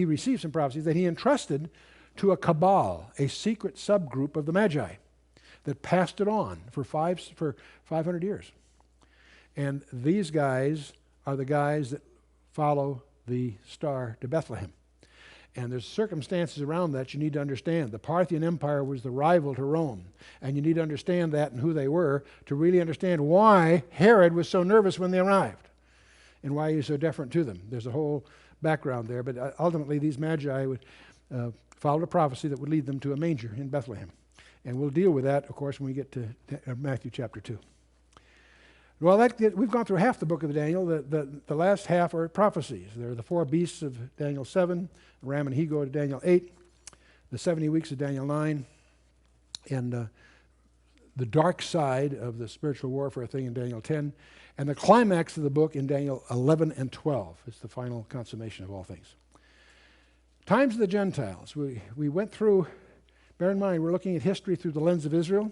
received some prophecies that he entrusted to a cabal, a secret subgroup of the Magi, that passed it on for 500 years. And these guys are the guys that follow the star to Bethlehem. And there's circumstances around that you need to understand. The Parthian Empire was the rival to Rome, and you need to understand that and who they were to really understand why Herod was so nervous when they arrived and why he was so deferent to them. There's a whole background there, but ultimately these Magi would follow a prophecy that would lead them to a manger in Bethlehem. And we'll deal with that, of course, when we get to Matthew chapter 2. Well, we've gone through half the book of Daniel. The last half are prophecies. There are the 4 beasts of Daniel 7, the ram and he-goat of Daniel 8, the 70 weeks of Daniel 9, and the dark side of the spiritual warfare thing in Daniel 10, and the climax of the book in Daniel 11 and 12. It's the final consummation of all things. Times of the Gentiles. We went through, bear in mind, we're looking at history through the lens of Israel,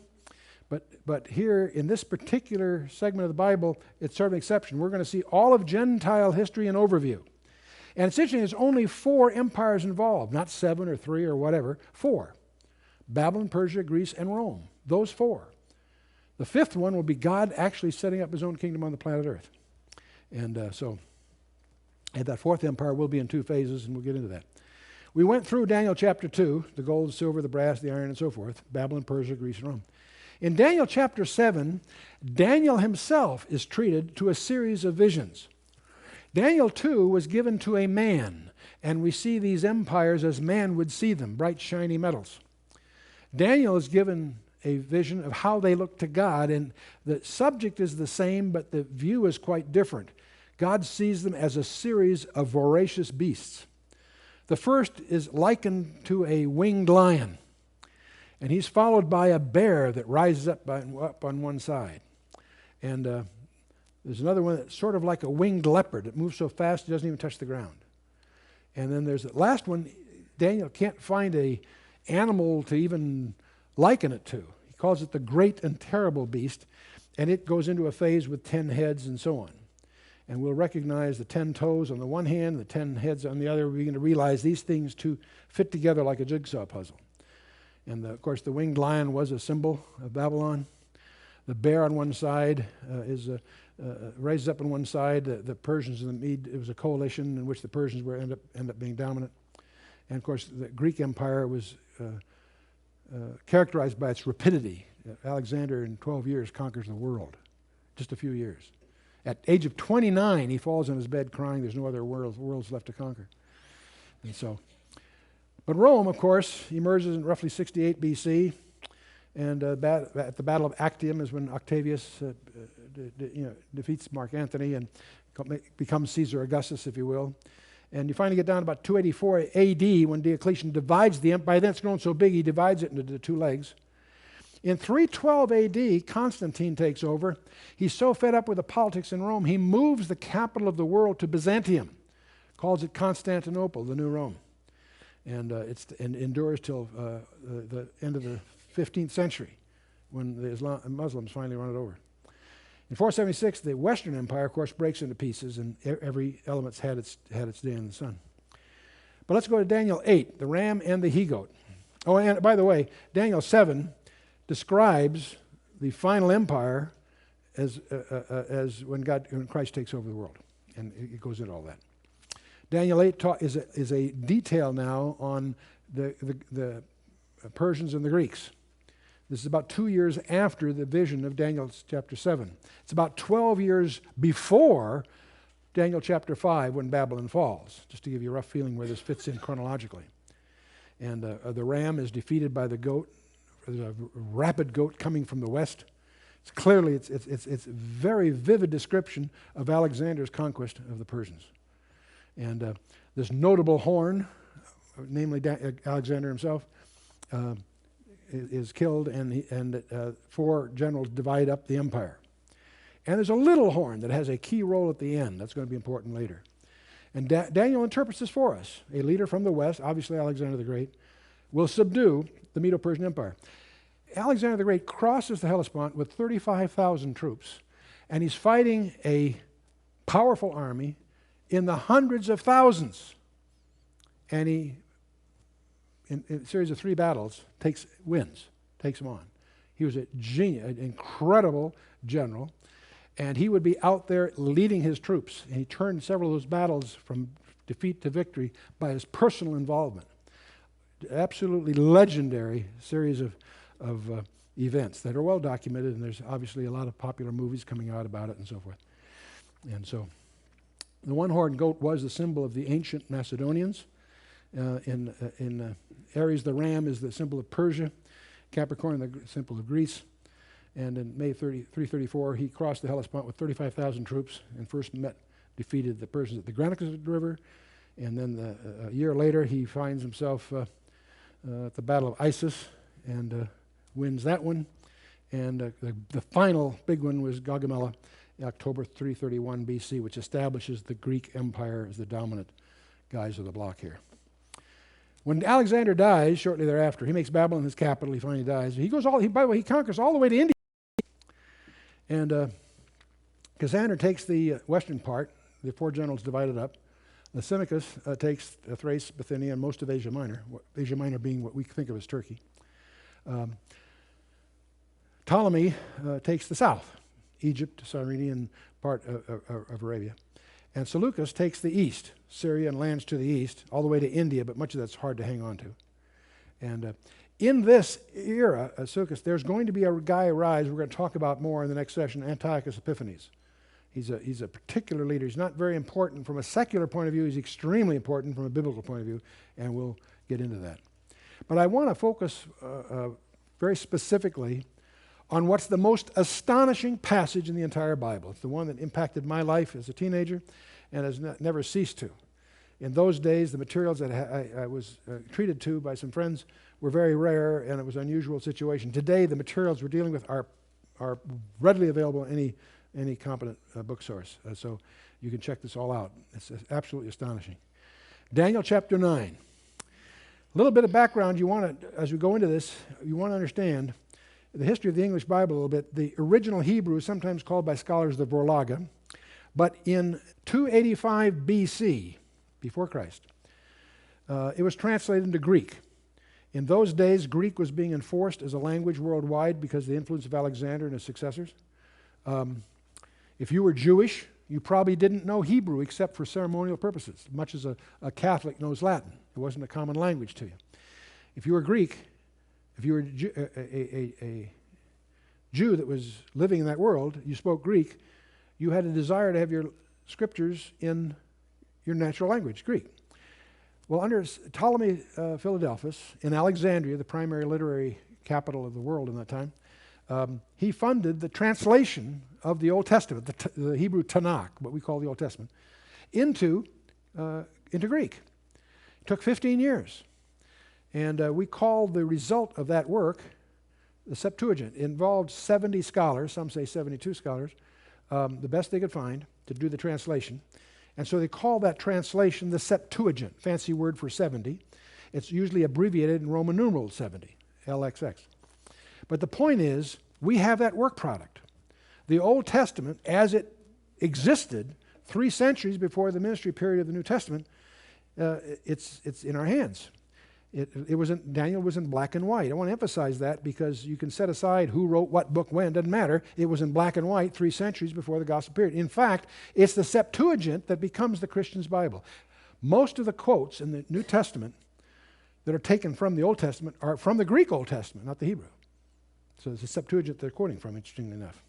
but here in this particular segment of the Bible, it's sort of an exception. We're going to see all of Gentile history in overview. And it's interesting, there's only 4 empires involved, not 7 or 3 or whatever, 4. Babylon, Persia, Greece, and Rome. Those 4. The 5th one will be God actually setting up his own kingdom on the planet Earth. And that 4th empire will be in 2 phases, and we'll get into that. We went through Daniel chapter 2, the gold, the silver, the brass, the iron, and so forth, Babylon, Persia, Greece, and Rome. In Daniel chapter 7, Daniel himself is treated to a series of visions. Daniel 2 was given to a man, and we see these empires as man would see them, bright, shiny metals. Daniel is given a vision of how they look to God, and the subject is the same, but the view is quite different. God sees them as a series of voracious beasts. The first is likened to a winged lion, and he's followed by a bear that rises up on one side. And there's another one that's sort of like a winged leopard. It moves so fast it doesn't even touch the ground. And then there's the last one. Daniel can't find a animal to even liken it to. He calls it the great and terrible beast, and it goes into a phase with 10 heads and so on. And we'll recognize the 10 toes on the one hand, the 10 heads on the other. We're going to realize these things to fit together like a jigsaw puzzle. And of course, the winged lion was a symbol of Babylon. The bear on one side raises up on one side. The Persians and the Mede, it was a coalition in which the Persians end up being dominant. And of course, the Greek Empire was characterized by its rapidity. Alexander in 12 years conquers the world, just a few years. At age of 29, he falls on his bed crying, there's no other worlds left to conquer. And so, but Rome, of course, emerges in roughly 68 BC, and at the Battle of Actium is when Octavius defeats Mark Antony and becomes Caesar Augustus, if you will. And you finally get down to about 284 AD when Diocletian divides the empire. By then it's grown so big he divides it into the 2 legs. In 312 AD, Constantine takes over. He's so fed up with the politics in Rome, he moves the capital of the world to Byzantium, calls it Constantinople, the new Rome. And it endures till the end of the 15th century when the Muslims finally run it over. In 476, the Western Empire, of course, breaks into pieces, and every element's had its day in the sun. But let's go to Daniel 8, the ram and the he-goat. Oh, and by the way, Daniel 7 describes the final empire as when Christ takes over the world, and it goes into all that. Daniel 8 is a detail now on the Persians and the Greeks. This is about 2 years after the vision of Daniel chapter 7. It's about 12 years before Daniel chapter 5 when Babylon falls, just to give you a rough feeling where this fits in chronologically. And the ram is defeated by the goat. There's a rapid goat coming from the west. It's clearly, it's a very vivid description of Alexander's conquest of the Persians. And this notable horn, namely Alexander himself, is killed, and 4 generals divide up the empire. And there's a little horn that has a key role at the end. That's going to be important later. And Daniel interprets this for us. A leader from the west, obviously Alexander the Great, will subdue the Medo-Persian Empire. Alexander the Great crosses the Hellespont with 35,000 troops, and he's fighting a powerful army in the hundreds of thousands. And he, in a series of 3 battles, wins, takes them on. He was a genius, an incredible general, and he would be out there leading his troops. And he turned several of those battles from defeat to victory by his personal involvement. Absolutely legendary series of events that are well documented, and there's obviously a lot of popular movies coming out about it and so forth. And so the one-horned goat was the symbol of the ancient Macedonians. In Aries, the ram is the symbol of Persia. Capricorn, the symbol of Greece. And in May 334, he crossed the Hellespont with 35,000 troops and first defeated the Persians at the Granicus River. And then a year later, he finds himself at the Battle of Issus and wins that one. And the final big one was Gaugamela, October 331 BC, which establishes the Greek Empire as the dominant guys of the block here. When Alexander dies shortly thereafter, he makes Babylon his capital. He finally dies. He by the way, he conquers all the way to India. And Cassander takes the western part. The four generals divided up. Lysimachus takes Thrace, Bithynia, and most of Asia Minor. Asia Minor being what we think of as Turkey. Ptolemy takes the south, Egypt, Cyrene, and part of Arabia. And Seleucus takes the east, Syria, and lands to the east, all the way to India, but much of that's hard to hang on to. And in this era, Seleucus, there's going to be a guy arise we're going to talk about more in the next session, Antiochus Epiphanes. He's a particular leader. He's not very important from a secular point of view. He's extremely important from a biblical point of view, and we'll get into that. But I want to focus very specifically on what's the most astonishing passage in the entire Bible. It's the one that impacted my life as a teenager and has never ceased to. In those days, the materials that I was treated to by some friends were very rare, and it was an unusual situation. Today, the materials we're dealing with are readily available in any competent book source. So you can check this all out. It's absolutely astonishing. Daniel chapter 9. A little bit of background you want to, as we go into this, you want to understand the history of the English Bible a little bit. The original Hebrew is sometimes called by scholars the Vorlage, but in 285 BC, before Christ, it was translated into Greek. In those days, Greek was being enforced as a language worldwide because of the influence of Alexander and his successors. If you were Jewish, you probably didn't know Hebrew except for ceremonial purposes, much as a Catholic knows Latin. It wasn't a common language to you. If you were Greek, if you were a Jew that was living in that world, you spoke Greek, you had a desire to have your scriptures in your natural language, Greek. Well, under Ptolemy Philadelphus in Alexandria, the primary literary capital of the world in that time, he funded the translation of the Old Testament, the Hebrew Tanakh, what we call the Old Testament, into Greek. It took 15 years. And we call the result of that work the Septuagint. It involved 70 scholars, some say 72 scholars, the best they could find to do the translation. And so they call that translation the Septuagint, fancy word for 70. It's usually abbreviated in Roman numeral 70, LXX. But the point is, we have that work product. The Old Testament, as it existed 3 centuries before the ministry period of the New Testament, it's in our hands. Daniel was in black and white. I want to emphasize that because you can set aside who wrote what book when, doesn't matter. It was in black and white 3 centuries before the gospel period. In fact, it's the Septuagint that becomes the Christian's Bible. Most of the quotes in the New Testament that are taken from the Old Testament are from the Greek Old Testament, not the Hebrew. So it's the Septuagint they're quoting from, interestingly enough.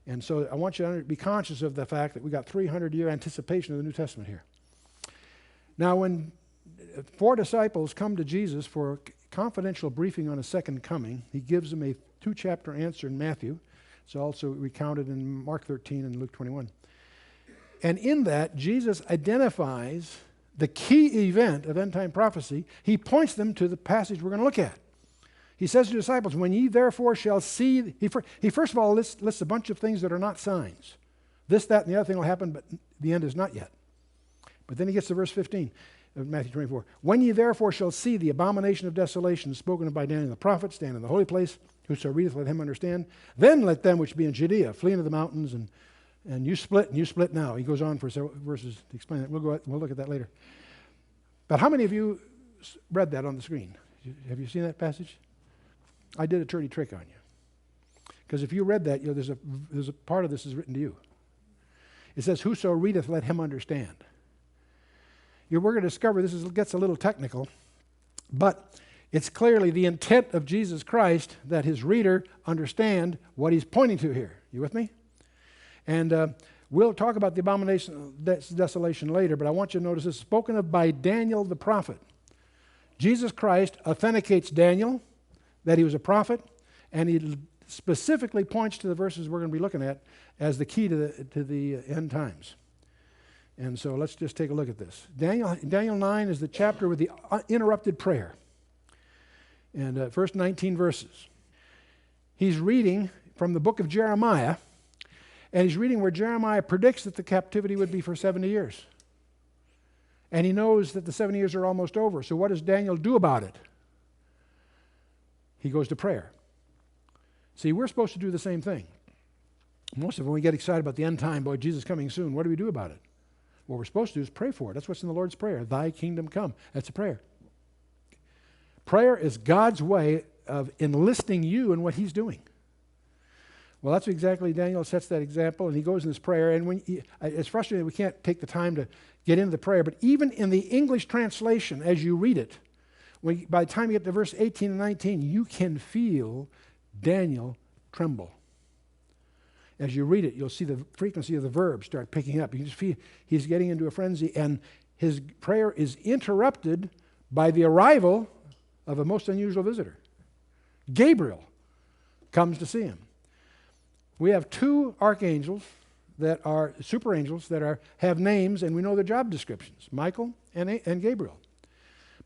And so I want you to be conscious of the fact that we got 300-year anticipation of the New Testament here. Now, when 4 disciples come to Jesus for confidential briefing on his second coming, he gives them a 2-chapter answer in Matthew. It's also recounted in Mark 13 and Luke 21. And in that, Jesus identifies the key event of end-time prophecy. He points them to the passage we're going to look at. He says to the disciples, when ye therefore shall see, he first of all lists a bunch of things that are not signs. This, that, and the other thing will happen, but the end is not yet. But then he gets to verse 15 of Matthew 24. When ye therefore shall see the abomination of desolation spoken of by Daniel the prophet stand in the holy place, whoso readeth, let him understand. Then let them which be in Judea flee into the mountains, and you split now. He goes on for several verses to explain that. We'll look at that later. But how many of you read that on the screen? Have you seen that passage? I did a dirty trick on you. Because if you read that, there's a part of this is written to you. It says, whoso readeth, let him understand. We're going to discover this gets a little technical, but it's clearly the intent of Jesus Christ that his reader understand what he's pointing to here. You with me? And we'll talk about the abomination of desolation later, but I want you to notice this is spoken of by Daniel the prophet. Jesus Christ authenticates Daniel that he was a prophet, and he specifically points to the verses we're going to be looking at as the key to the end times. And so let's just take a look at this. Daniel 9 is the chapter with the interrupted prayer. And first 19 verses. He's reading from the book of Jeremiah, and he's reading where Jeremiah predicts that the captivity would be for 70 years. And he knows that the 70 years are almost over. So what does Daniel do about it? He goes to prayer. See, we're supposed to do the same thing. Most of when we get excited about the end time, boy, Jesus coming soon, what do we do about it? What we're supposed to do is pray for it. That's what's in the Lord's Prayer. Thy kingdom come. That's a prayer. Prayer is God's way of enlisting you in what he's doing. Well, that's exactly, Daniel sets that example, and he goes in this prayer, and it's frustrating that we can't take the time to get into the prayer, but even in the English translation, as you read it, by the time you get to verse 18 and 19, you can feel Daniel tremble. As you read it, you'll see the frequency of the verbs start picking up. You can just feel he's getting into a frenzy, and his prayer is interrupted by the arrival of a most unusual visitor. Gabriel comes to see him. We have two archangels that are super angels that have names, and we know their job descriptions, Michael and Gabriel.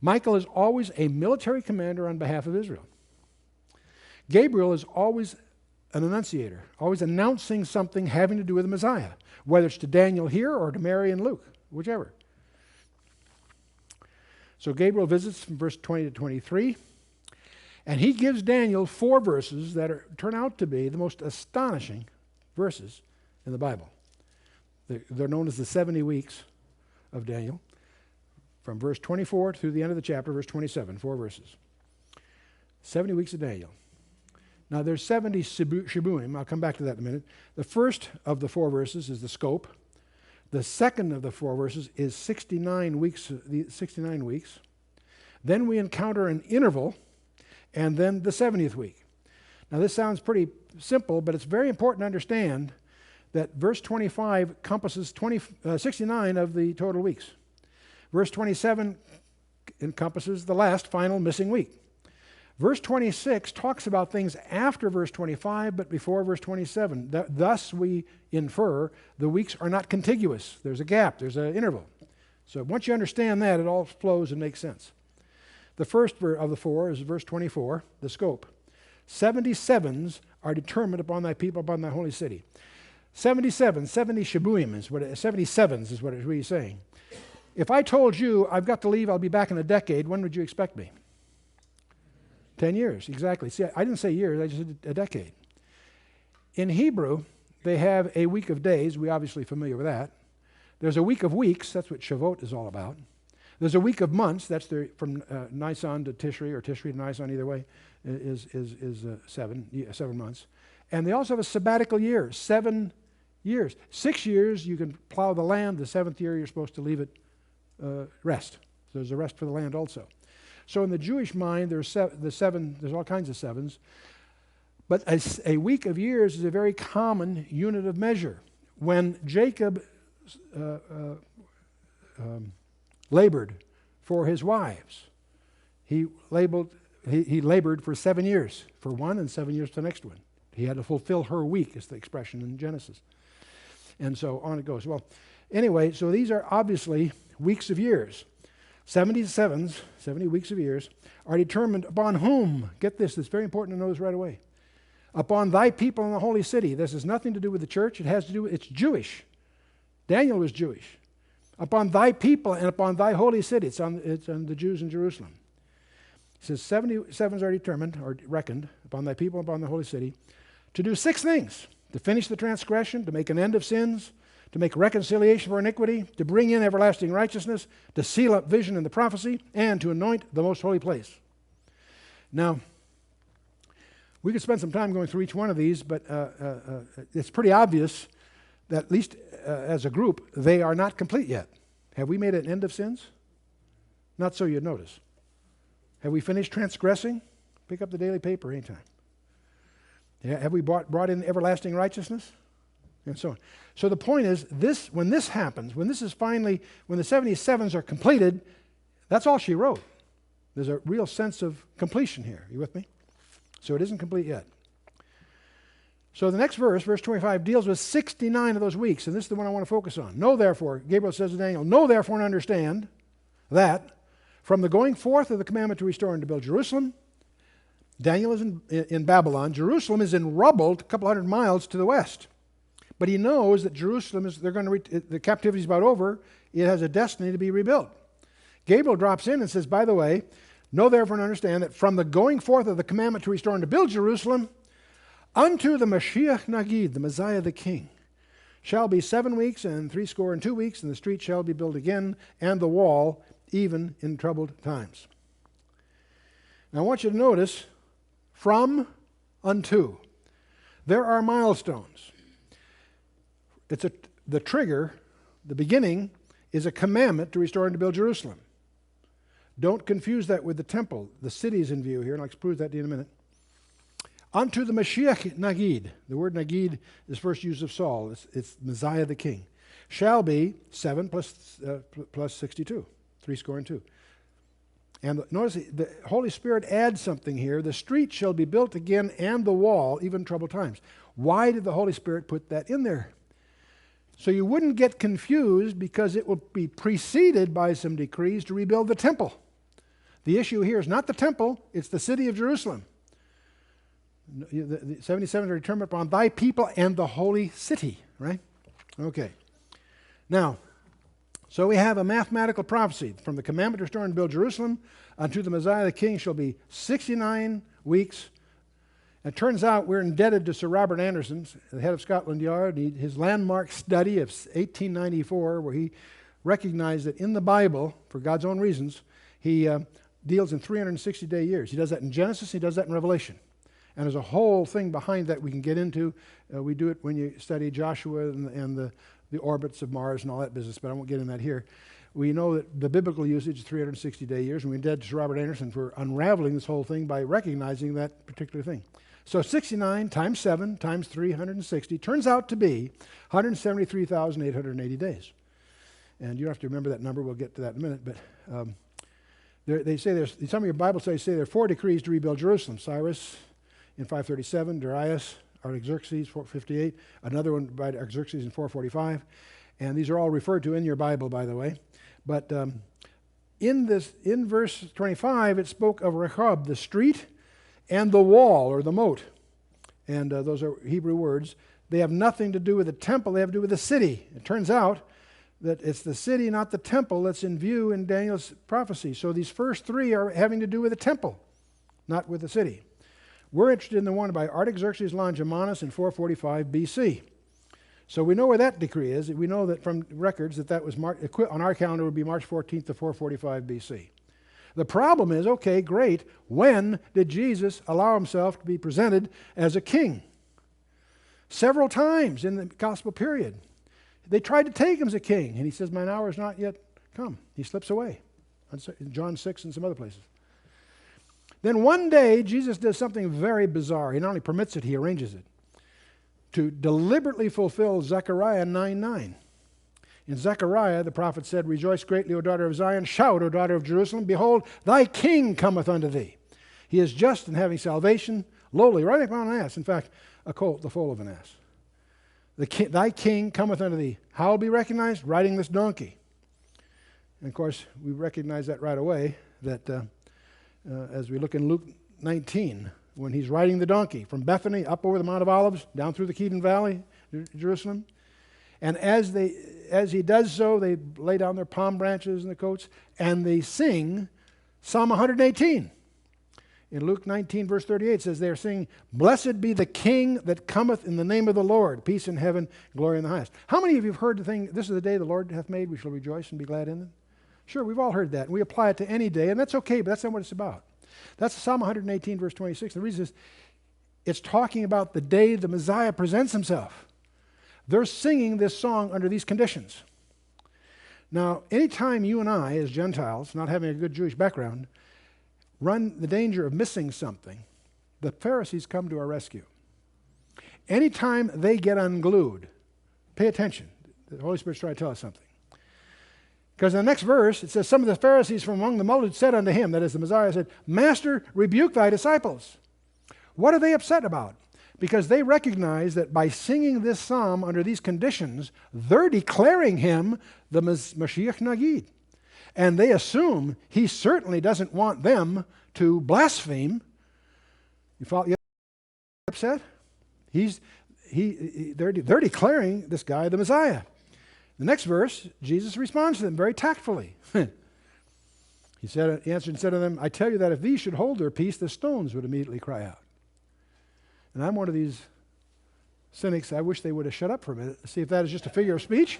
Michael is always a military commander on behalf of Israel. Gabriel is always an annunciator, always announcing something having to do with the Messiah, whether it's to Daniel here or to Mary and Luke, whichever. So Gabriel visits from verse 20 to 23, and he gives Daniel 4 verses that turn out to be the most astonishing verses in the Bible. They're known as the 70 weeks of Daniel, from verse 24 through the end of the chapter, verse 27, 4 verses. 70 weeks of Daniel. Now there's 70 shibuim. I'll come back to that in a minute. The first of the 4 verses is the scope. The second of the 4 verses is 69 weeks. Then we encounter an interval, and then the 70th week. Now this sounds pretty simple, but it's very important to understand that verse 25 encompasses 69 of the total weeks. Verse 27 encompasses the last final missing week. Verse 26 talks about things after verse 25, but before verse 27. Thus we infer the weeks are not contiguous. There's a gap, there's an interval. So once you understand that, it all flows and makes sense. The first of the 4 is verse 24, the scope. 77s are determined upon thy people, upon thy holy city. 70 shibuim is what 77s is what it's really saying. If I told you I've got to leave, I'll be back in a decade, when would you expect me? 10 years, exactly. See, I didn't say years, I just said a decade. In Hebrew, they have a week of days. We're obviously familiar with that. There's a week of weeks. That's what Shavuot is all about. There's a week of months. That's from Nisan to Tishri, or Tishri to Nisan, either way, is 7 months. And they also have a sabbatical year, 7 years. 6 years, you can plow the land. The 7th year, you're supposed to leave it rest. So there's a rest for the land also. So in the Jewish mind, there's all kinds of 7s. But a week of years is a very common unit of measure. When Jacob labored for his wives, he labored for 7 years for one and 7 years for the next one. He had to fulfill her week, is the expression in Genesis. And so on it goes. Well, anyway, so these are obviously weeks of years. 70 weeks of years, are determined upon whom? Get this, it's very important to know this right away. Upon thy people in the holy city. This has nothing to do with the church. It has to do with, it's Jewish. Daniel was Jewish. Upon thy people and upon thy holy city. It's on the Jews in Jerusalem. It says 77s are determined, or reckoned, upon thy people and upon the holy city, to do 6 things. To finish the transgression, to make an end of sins, to make reconciliation for iniquity, to bring in everlasting righteousness, to seal up vision and the prophecy, and to anoint the most holy place. Now, we could spend some time going through each one of these, but it's pretty obvious that at least as a group, they are not complete yet. Have we made an end of sins? Not so you'd notice. Have we finished transgressing? Pick up the daily paper anytime. Have we brought in everlasting righteousness? And so on. So the point is, when this happens, when the 77s are completed, that's all she wrote. There's a real sense of completion here. You with me? So it isn't complete yet. So the next verse, verse 25, deals with 69 of those weeks, and this is the one I want to focus on. Know therefore, Gabriel says to Daniel, know therefore and understand that from the going forth of the commandment to restore and to build Jerusalem, Daniel is in Babylon. Jerusalem is in rubble a couple hundred miles to the west. But he knows that Jerusalem is, the captivity is about over. It has a destiny to be rebuilt. Gabriel drops in and says, by the way, know therefore and understand that from the going forth of the commandment to restore and to build Jerusalem, unto the Mashiach Nagid, the Messiah the King, shall be 7 weeks and 62 weeks, and the street shall be built again, and the wall, even in troubled times. Now I want you to notice, from unto. There are milestones. The trigger, the beginning, is a commandment to restore and to build Jerusalem. Don't confuse that with the temple. The city is in view here, and I'll prove that to you in a minute. Unto the Mashiach Nagid. The word Nagid is first used of Saul. It's Messiah the King. Shall be 7 plus 62, 62. And notice the Holy Spirit adds something here. The street shall be built again, and the wall, even in troubled times. Why did the Holy Spirit put that in there? So you wouldn't get confused, because it will be preceded by some decrees to rebuild the temple. The issue here is not the temple, it's the city of Jerusalem. The 77 are determined upon thy people and the holy city, right? Okay. Now, so we have a mathematical prophecy. From the commandment to restore and build Jerusalem unto the Messiah the King shall be 69 weeks. It turns out we're indebted to Sir Robert Anderson, the head of Scotland Yard, his landmark study of 1894, where he recognized that in the Bible, for God's own reasons, he deals in 360-day years. He does that in Genesis, he does that in Revelation. And there's a whole thing behind that we can get into. We do it when you study Joshua and the orbits of Mars and all that business, but I won't get into that here. We know that the biblical usage is 360-day years, and we're indebted to Sir Robert Anderson for unraveling this whole thing by recognizing that particular thing. So 69 times 7 times 360 turns out to be 173,880 days. And you don't have to remember that number. We'll get to that in a minute. But they say there's, some of your Bible studies say there are 4 decrees to rebuild Jerusalem. Cyrus in 537, Darius, Artaxerxes, 458, another one by Artaxerxes in 445. And these are all referred to in your Bible, by the way. But in verse 25, it spoke of Rehob, the street, and the wall, or the moat. And those are Hebrew words. They have nothing to do with the temple, they have to do with the city. It turns out that it's the city, not the temple, that's in view in Daniel's prophecy. So these first 3 are having to do with the temple, not with the city. We're interested in the one by Artaxerxes Longimanus in 445 BC. So we know where that decree is. We know that from records that was on our calendar would be March 14th to 445 BC. The problem is, okay, great, when did Jesus allow himself to be presented as a king? Several times in the gospel period. They tried to take him as a king, and he says, mine hour is not yet come. He slips away. In John 6 and some other places. Then one day, Jesus does something very bizarre. He not only permits it, he arranges it. To deliberately fulfill Zechariah 9:9. In Zechariah, the prophet said, rejoice greatly, O daughter of Zion. Shout, O daughter of Jerusalem. Behold, thy king cometh unto thee. He is just and having salvation, lowly, riding upon an ass. In fact, a colt, the foal of an ass. Thy king cometh unto thee. How will be recognized? Riding this donkey. And of course, we recognize that right away, that as we look in Luke 19, when he's riding the donkey from Bethany up over the Mount of Olives, down through the Kedron Valley, Jerusalem. And as he does so, they lay down their palm branches and the coats, and they sing Psalm 118. In Luke 19, verse 38, it says, they are singing, blessed be the King that cometh in the name of the Lord, peace in heaven, glory in the highest. How many of you have heard the thing, this is the day the Lord hath made, we shall rejoice and be glad in it? Sure, we've all heard that, and we apply it to any day, and that's okay, but that's not what it's about. That's Psalm 118, verse 26. The reason is, it's talking about the day the Messiah presents himself. They're singing this song under these conditions. Now, anytime you and I, as Gentiles, not having a good Jewish background, run the danger of missing something, the Pharisees come to our rescue. Anytime they get unglued, pay attention. The Holy Spirit's trying to tell us something. Because in the next verse, it says, some of the Pharisees from among the multitude said unto him, that is the Messiah, said, Master, rebuke thy disciples. What are they upset about? because they recognize that by singing this psalm under these conditions, they're declaring him the Mashiach Nagid. And they assume he certainly doesn't want them to blaspheme. You follow? You upset? They're declaring this guy the Messiah. The next verse, Jesus responds to them very tactfully. He answered and said to them, I tell you that if these should hold their peace, the stones would immediately cry out. And I'm one of these cynics. I wish they would have shut up for a minute to see if that is just a figure of speech.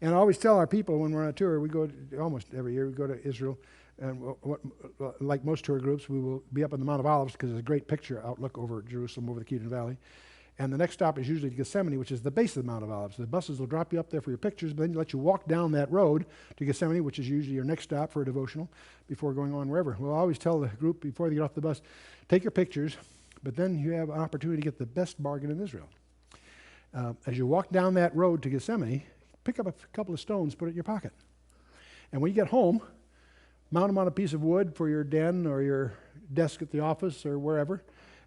And I always tell our people when we're on a tour, we go almost every year, we go to Israel, and like most tour groups, we will be up on the Mount of Olives because there's a great picture outlook over Jerusalem, over the Kidron Valley. And the next stop is usually Gethsemane, which is the base of the Mount of Olives. The buses will drop you up there for your pictures, but then let you walk down that road to Gethsemane, which is usually your next stop for a devotional before going on wherever. We'll always tell the group before they get off the bus, take your pictures, but then you have an opportunity to get the best bargain in Israel. As you walk down that road to Gethsemane, pick up a couple of stones, put it in your pocket. And when you get home, mount them on a piece of wood for your den or your desk at the office or wherever,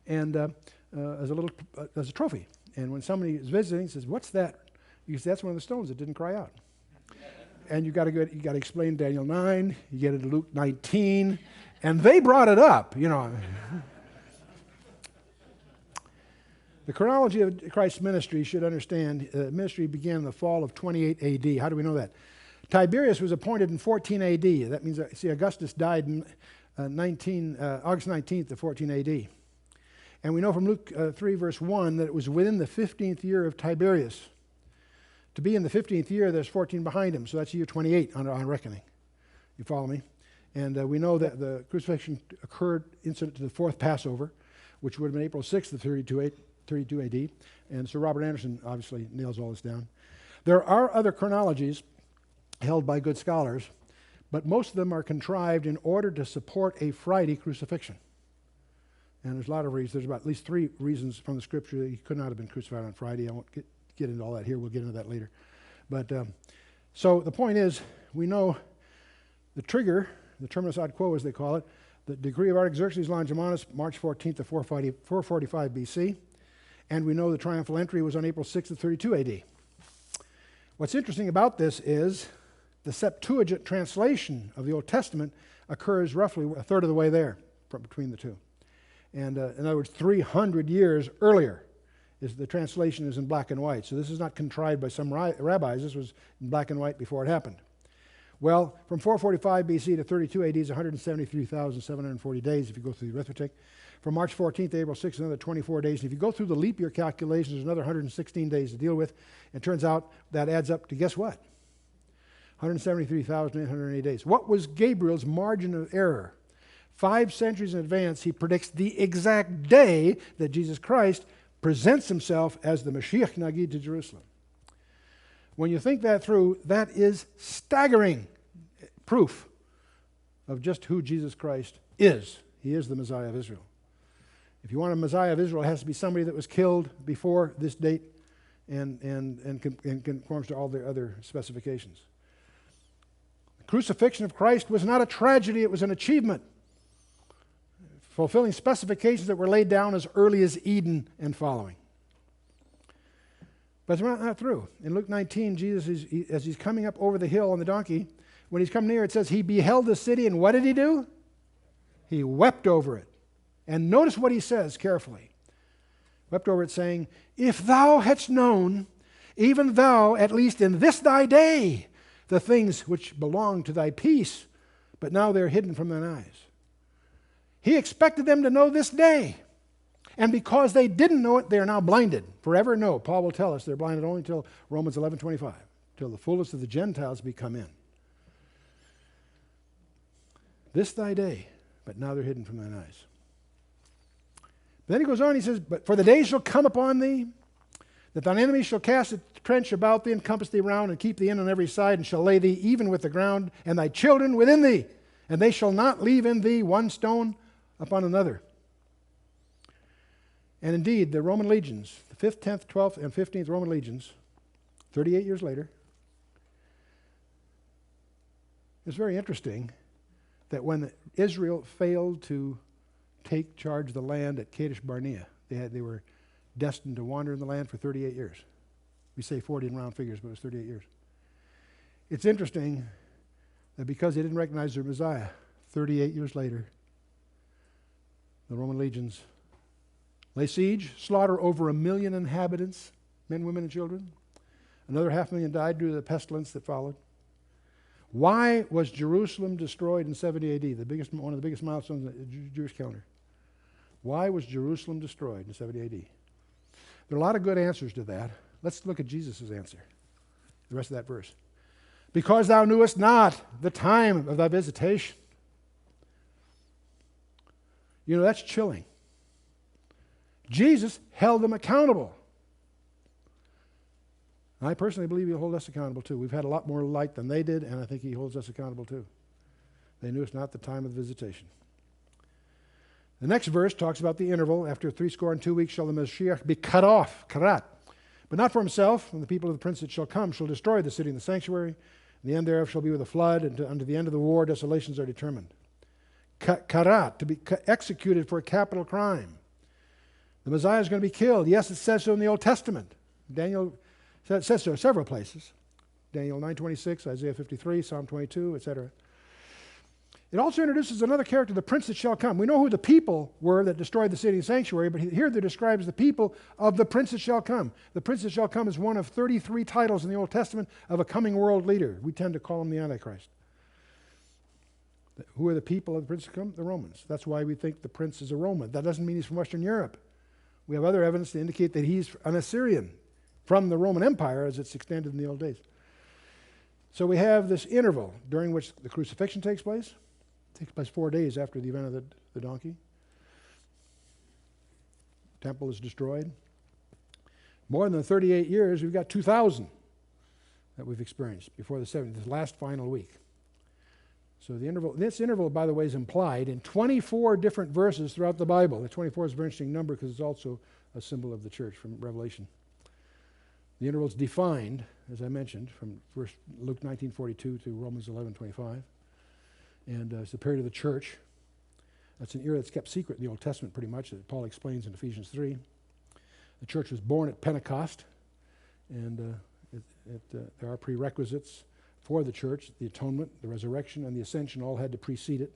and as a trophy. And when somebody is visiting, says, "What's that?" You say, "That's one of the stones that didn't cry out." And you got to explain Daniel 9. You get into Luke 19, and they brought it up. The chronology of Christ's ministry should understand. Ministry began in the fall of 28 A.D. How do we know that? Tiberius was appointed in 14 A.D. That means, Augustus died in August 19th of 14 A.D. And we know from Luke 3, verse 1, that it was within the 15th year of Tiberius. To be in the 15th year, there's 14 behind him, so that's year 28 on reckoning. You follow me? And we know that the crucifixion occurred incident to the fourth Passover, which would have been April 6th of 32 AD. And Sir Robert Anderson obviously nails all this down. There are other chronologies held by good scholars, but most of them are contrived in order to support a Friday crucifixion. And there's a lot of reasons. There's about at least 3 reasons from the Scripture that he could not have been crucified on Friday. I won't get into all that here. We'll get into that later. But so the point is, we know the trigger, the terminus ad quo as they call it, the decree of Artaxerxes Longimanus, March 14th of 445 BC. And we know the triumphal entry was on April 6th of 32 AD. What's interesting about this is the Septuagint translation of the Old Testament occurs roughly a third of the way there between the two. And in other words, 300 years earlier, the translation is in black and white. So this is not contrived by some rabbis. This was in black and white before it happened. Well, from 445 BC to 32 AD is 173,740 days if you go through the arithmetic. From March 14th to April 6th, another 24 days. And if you go through the leap year calculations, there's another 116 days to deal with. It turns out that adds up to, guess what? 173,880 days. What was Gabriel's margin of error? 5 centuries in advance, he predicts the exact day that Jesus Christ presents himself as the Mashiach Nagid to Jerusalem. When you think that through, that is staggering proof of just who Jesus Christ is. He is the Messiah of Israel. If you want a Messiah of Israel, it has to be somebody that was killed before this date and conforms to all the other specifications. The crucifixion of Christ was not a tragedy, it was an achievement, fulfilling specifications that were laid down as early as Eden and following. But it's not through. In Luke 19, Jesus, as he's coming up over the hill on the donkey, when he's come near, it says he beheld the city, and what did he do? He wept over it. And notice what he says carefully. Wept over it, saying, if thou hadst known, even thou, at least in this thy day, the things which belong to thy peace, but now they're hidden from thine eyes. He expected them to know this day. And because they didn't know it, they are now blinded. Forever no. Paul will tell us they're blinded only until Romans 11:25, till the fullness of the Gentiles be come in. This thy day, but now they're hidden from thine eyes. But then he goes on, he says, but for the days shall come upon thee, that thine enemies shall cast a trench about thee, and compass thee round, and keep thee in on every side, and shall lay thee even with the ground, and thy children within thee, and they shall not leave in thee one stone upon another. And indeed, the Roman legions, the 5th, 10th, 12th, and 15th Roman legions, 38 years later, it's very interesting that when Israel failed to take charge of the land at Kadesh Barnea, They were destined to wander in the land for 38 years. We say 40 in round figures, but it was 38 years. It's interesting that because they didn't recognize their Messiah, 38 years later, the Roman legions lay siege, slaughter over 1 million inhabitants, men, women, and children. Another 500,000 died due to the pestilence that followed. Why was Jerusalem destroyed in 70 AD? One of the biggest milestones in the Jewish calendar. Why was Jerusalem destroyed in 70 AD? There are a lot of good answers to that. Let's look at Jesus' answer, the rest of that verse. Because thou knewest not the time of thy visitation. You know, that's chilling. Jesus held them accountable. I personally believe he'll hold us accountable too. We've had a lot more light than they did, and I think he holds us accountable too. They knew it's not the time of visitation. The next verse talks about the interval. After 62 weeks shall the Mashiach be cut off, karat. But not for himself, and the people of the prince that shall come shall destroy the city and the sanctuary. And the end thereof shall be with a flood, and unto the end of the war desolations are determined. Karat, to be executed for a capital crime. The Messiah is going to be killed. Yes, it says so in the Old Testament. Daniel says so in several places. Daniel 9:26, Isaiah 53, Psalm 22, etc. It also introduces another character, the prince that shall come. We know who the people were that destroyed the city and sanctuary, but here there describes the people of the prince that shall come. The prince that shall come is one of 33 titles in the Old Testament of a coming world leader. We tend to call him the Antichrist. Who are the people of the prince that come? The Romans. That's why we think the prince is a Roman. That doesn't mean he's from Western Europe. We have other evidence to indicate that he's an Assyrian from the Roman Empire as it's extended in the old days. So we have this interval during which the crucifixion takes place. It takes place 4 days after the event of the donkey. Temple is destroyed. More than 38 years, we've got 2,000 that we've experienced before the 70th, this last final week. So this interval, by the way, is implied in 24 different verses throughout the Bible. The 24 is a very interesting number because it's also a symbol of the church from Revelation. The interval is defined, as I mentioned, from Luke 19:42 to Romans 11:25. And it's the period of the church. That's an era that's kept secret in the Old Testament pretty much, that Paul explains in Ephesians 3. The church was born at Pentecost, and there are prerequisites for the church. The atonement, the resurrection, and the ascension all had to precede it.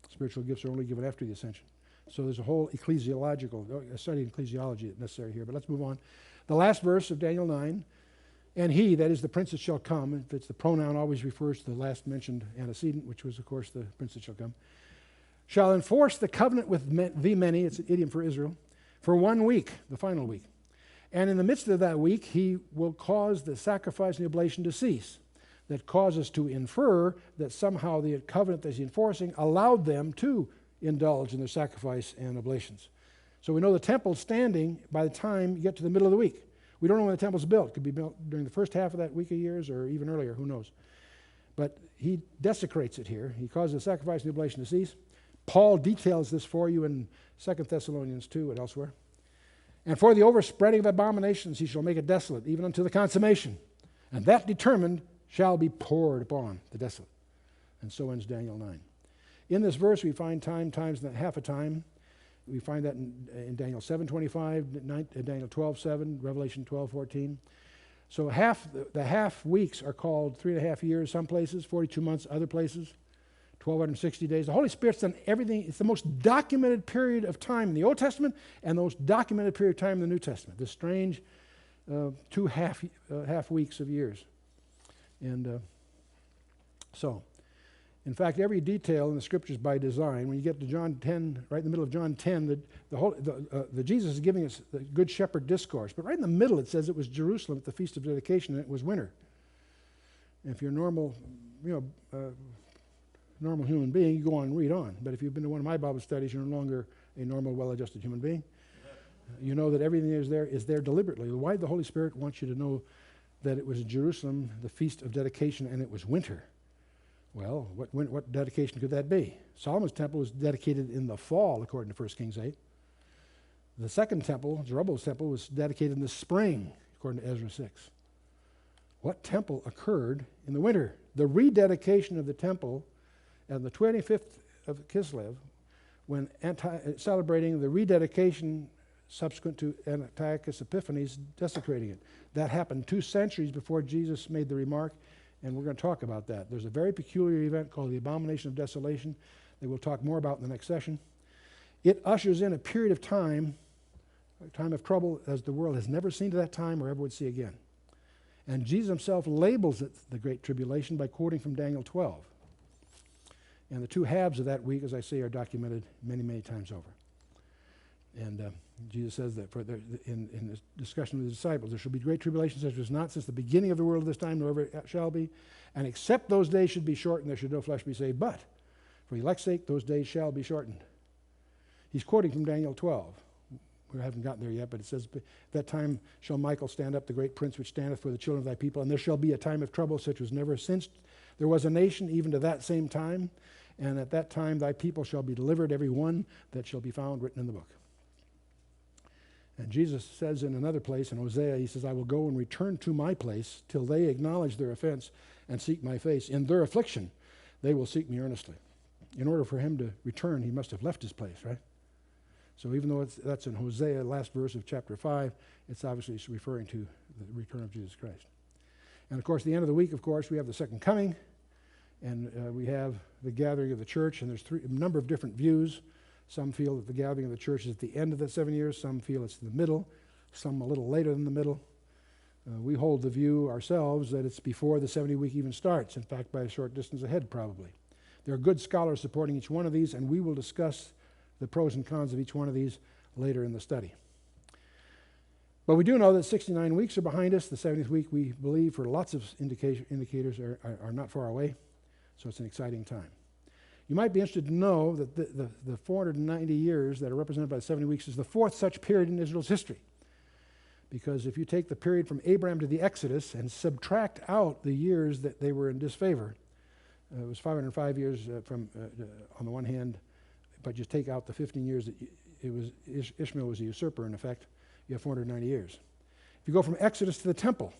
Spiritual gifts are only given after the ascension. So there's a whole study in ecclesiology that's necessary here. But let's move on. The last verse of Daniel 9, and he, that is the prince that shall come, if it's the pronoun, always refers to the last mentioned antecedent, which was, of course, the prince that shall come, shall enforce the covenant with the many, it's an idiom for Israel, for 1 week, the final week. And in the midst of that week, he will cause the sacrifice and the oblation to cease. That causes to infer that somehow the covenant that he's enforcing allowed them to indulge in their sacrifice and oblations. So we know the temple's standing by the time you get to the middle of the week. We don't know when the temple's built. It could be built during the first half of that week of years or even earlier, who knows. But he desecrates it here. He causes the sacrifice and the oblation to cease. Paul details this for you in 2 Thessalonians 2 and elsewhere. And for the overspreading of abominations he shall make it desolate, even unto the consummation. And that determined shall be poured upon the desolate. And so ends Daniel 9. In this verse we find time, times, and half a time. We find that in Daniel 7:25, Daniel 12:7, Revelation 12:14. So the half weeks are called 3.5 years some places, 42 months other places, 1,260 days. The Holy Spirit's done everything. It's the most documented period of time in the Old Testament and the most documented period of time in the New Testament. This strange 2 half weeks of years. And so, in fact, every detail in the Scriptures by design. When you get to John 10, right in the middle of John 10, the Jesus is giving us the Good Shepherd discourse. But right in the middle it says it was Jerusalem at the Feast of Dedication, and it was winter. And if you're a normal human being, you go on and read on. But if you've been to one of my Bible studies, you're no longer a normal, well-adjusted human being. You know that everything is there deliberately. Why did the Holy Spirit want you to know that it was Jerusalem, the Feast of Dedication, and it was winter? Well, what dedication could that be? Solomon's temple was dedicated in the fall, according to 1 Kings 8. The second temple, Zerubbabel's temple, was dedicated in the spring, according to Ezra 6. What temple occurred in the winter? The rededication of the temple on the 25th of Kislev, when celebrating the rededication subsequent to Antiochus Epiphanes desecrating it. That happened 2 centuries before Jesus made the remark, and we're going to talk about that. There's a very peculiar event called the Abomination of Desolation that we'll talk more about in the next session. It ushers in a period of time, a time of trouble as the world has never seen to that time or ever would see again. And Jesus himself labels it the Great Tribulation by quoting from Daniel 12. And the 2 halves of that week, as I say, are documented many, many times over. And Jesus says that in this discussion with the disciples, there shall be great tribulation such as not since the beginning of the world of this time, nor ever it shall be. And except those days should be shortened, there should no flesh be saved. But for elect's sake, those days shall be shortened. He's quoting from Daniel 12. We haven't gotten there yet, but it says, that time shall Michael stand up, the great prince which standeth for the children of thy people, and there shall be a time of trouble such as never since there was a nation, even to that same time. And at that time thy people shall be delivered, every one that shall be found written in the book. And Jesus says in another place, in Hosea, he says, I will go and return to my place till they acknowledge their offense and seek my face. In their affliction they will seek me earnestly. In order for him to return, he must have left his place, right? So even though that's in Hosea, last verse of chapter 5, it's obviously referring to the return of Jesus Christ. And of course, the end of the week, of course, we have the second coming, and we have the gathering of the church, and there's a number of different views. Some feel that the gathering of the church is at the end of that 7 years. Some feel it's in the middle. Some a little later than the middle. We hold the view ourselves that it's before the 70 week even starts. In fact, by a short distance ahead, probably. There are good scholars supporting each one of these, and we will discuss the pros and cons of each one of these later in the study. But we do know that 69 weeks are behind us. The 70th week, we believe, for lots of indicators, are not far away. So it's an exciting time. You might be interested to know that the 490 years that are represented by the 70 weeks is the 4th such period in Israel's history. Because if you take the period from Abraham to the Exodus and subtract out the years that they were in disfavor, it was 505 years on the one hand, but just take out the 15 years that Ishmael was a usurper, in effect, you have 490 years. If you go from Exodus to the temple,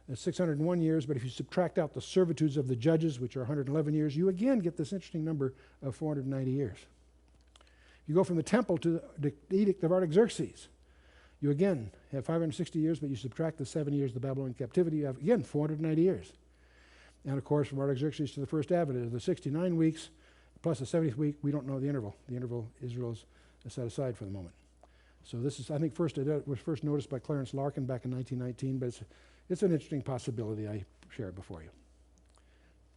it's 601 years, but if you subtract out the servitudes of the judges, which are 111 years, you again get this interesting number of 490 years. If you go from the temple to the edict of Artaxerxes, you again have 560 years, but you subtract the 7 years of the Babylonian captivity, you have again 490 years. And of course, from Artaxerxes to the first advent, the 69 weeks plus the 70th week, we don't know the interval. The interval Israel's set aside for the moment. So this is, I think, was first noticed by Clarence Larkin back in 1919, but it's an interesting possibility. I share it before you.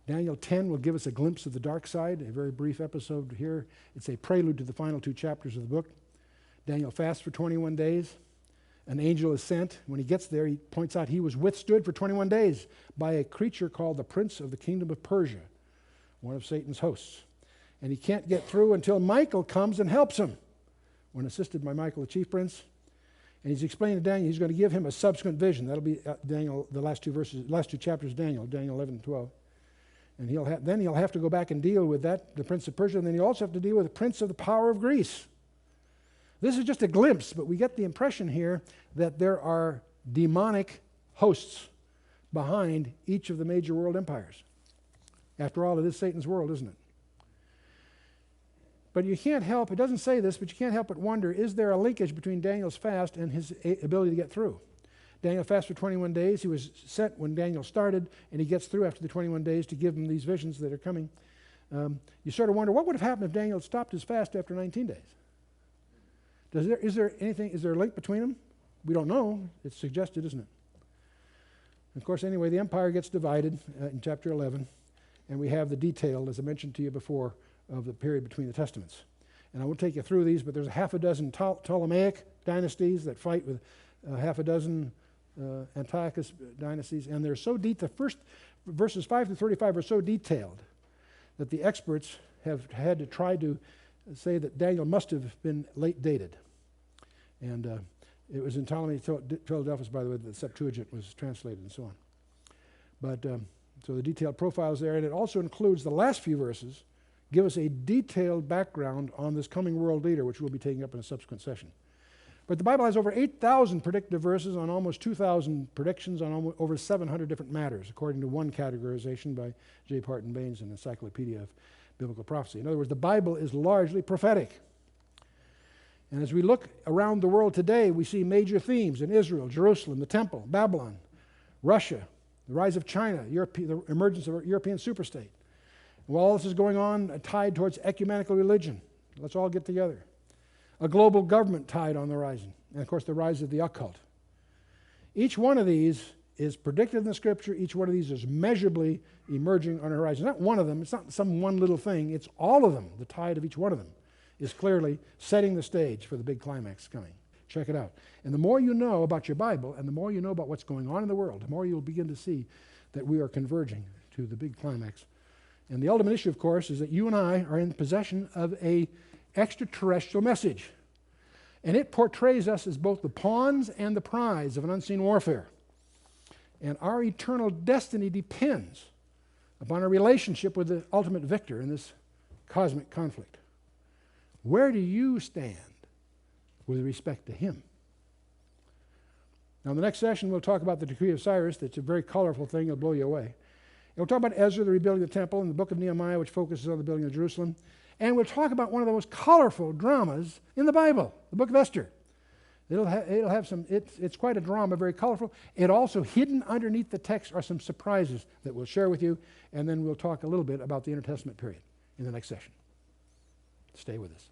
Daniel 10 will give us a glimpse of the dark side, a very brief episode here. It's a prelude to the final 2 chapters of the book. Daniel fasts for 21 days. An angel is sent. When he gets there, he points out he was withstood for 21 days by a creature called the Prince of the Kingdom of Persia, one of Satan's hosts. And he can't get through until Michael comes and helps him. When assisted by Michael, the chief prince, and he's explaining to Daniel, he's going to give him a subsequent vision. That'll be Daniel, the last 2 chapters of Daniel 11 and 12. And then he'll have to go back and deal with that, the prince of Persia, and then he'll also have to deal with the prince of the power of Greece. This is just a glimpse, but we get the impression here that there are demonic hosts behind each of the major world empires. After all, it is Satan's world, isn't it? But you can't help, it doesn't say this, but you can't help but wonder, is there a linkage between Daniel's fast and his ability to get through? Daniel fasted for 21 days. He was sent when Daniel started, and he gets through after the 21 days to give him these visions that are coming. You sort of wonder, what would have happened if Daniel had stopped his fast after 19 days? Is there a link between them? We don't know. It's suggested, isn't it? Of course, anyway, the empire gets divided in chapter 11, and we have the detail, as I mentioned to you before, of the period between the testaments. And I won't take you through these, but there's a half a dozen Ptolemaic dynasties that fight with half a dozen Antiochus dynasties, and they're so deep, the first verses 5 to 35 are so detailed that the experts have had to try to say that Daniel must have been late dated. And it was in Ptolemy Philadelphus, by the way, that the Septuagint was translated and so on. But so the detailed profile is there, and it also includes the last few verses give us a detailed background on this coming world leader, which we'll be taking up in a subsequent session. But the Bible has over 8,000 predictive verses on almost 2,000 predictions on over 700 different matters, according to one categorization by J. Parton Baines in Encyclopedia of Biblical Prophecy. In other words, the Bible is largely prophetic. And as we look around the world today, we see major themes in Israel, Jerusalem, the temple, Babylon, Russia, the rise of China, the emergence of a European superstate. While all this is going on, a tide towards ecumenical religion. Let's all get together. A global government tide on the horizon. And of course, the rise of the occult. Each one of these is predicted in the Scripture. Each one of these is measurably emerging on the horizon. It's not one of them. It's not some one little thing. It's all of them. The tide of each one of them is clearly setting the stage for the big climax coming. Check it out. And the more you know about your Bible and the more you know about what's going on in the world, the more you'll begin to see that we are converging to the big climax. And the ultimate issue, of course, is that you and I are in possession of an extraterrestrial message. And it portrays us as both the pawns and the prize of an unseen warfare. And our eternal destiny depends upon our relationship with the ultimate victor in this cosmic conflict. Where do you stand with respect to him? Now, in the next session, we'll talk about the decree of Cyrus. That's a very colorful thing. It'll blow you away. We'll talk about Ezra, the rebuilding of the temple, and the book of Nehemiah, which focuses on the building of Jerusalem. And we'll talk about one of the most colorful dramas in the Bible, the book of Esther. It'll have some, it's quite a drama, very colorful. It also, hidden underneath the text, are some surprises that we'll share with you, and then we'll talk a little bit about the intertestament period in the next session. Stay with us.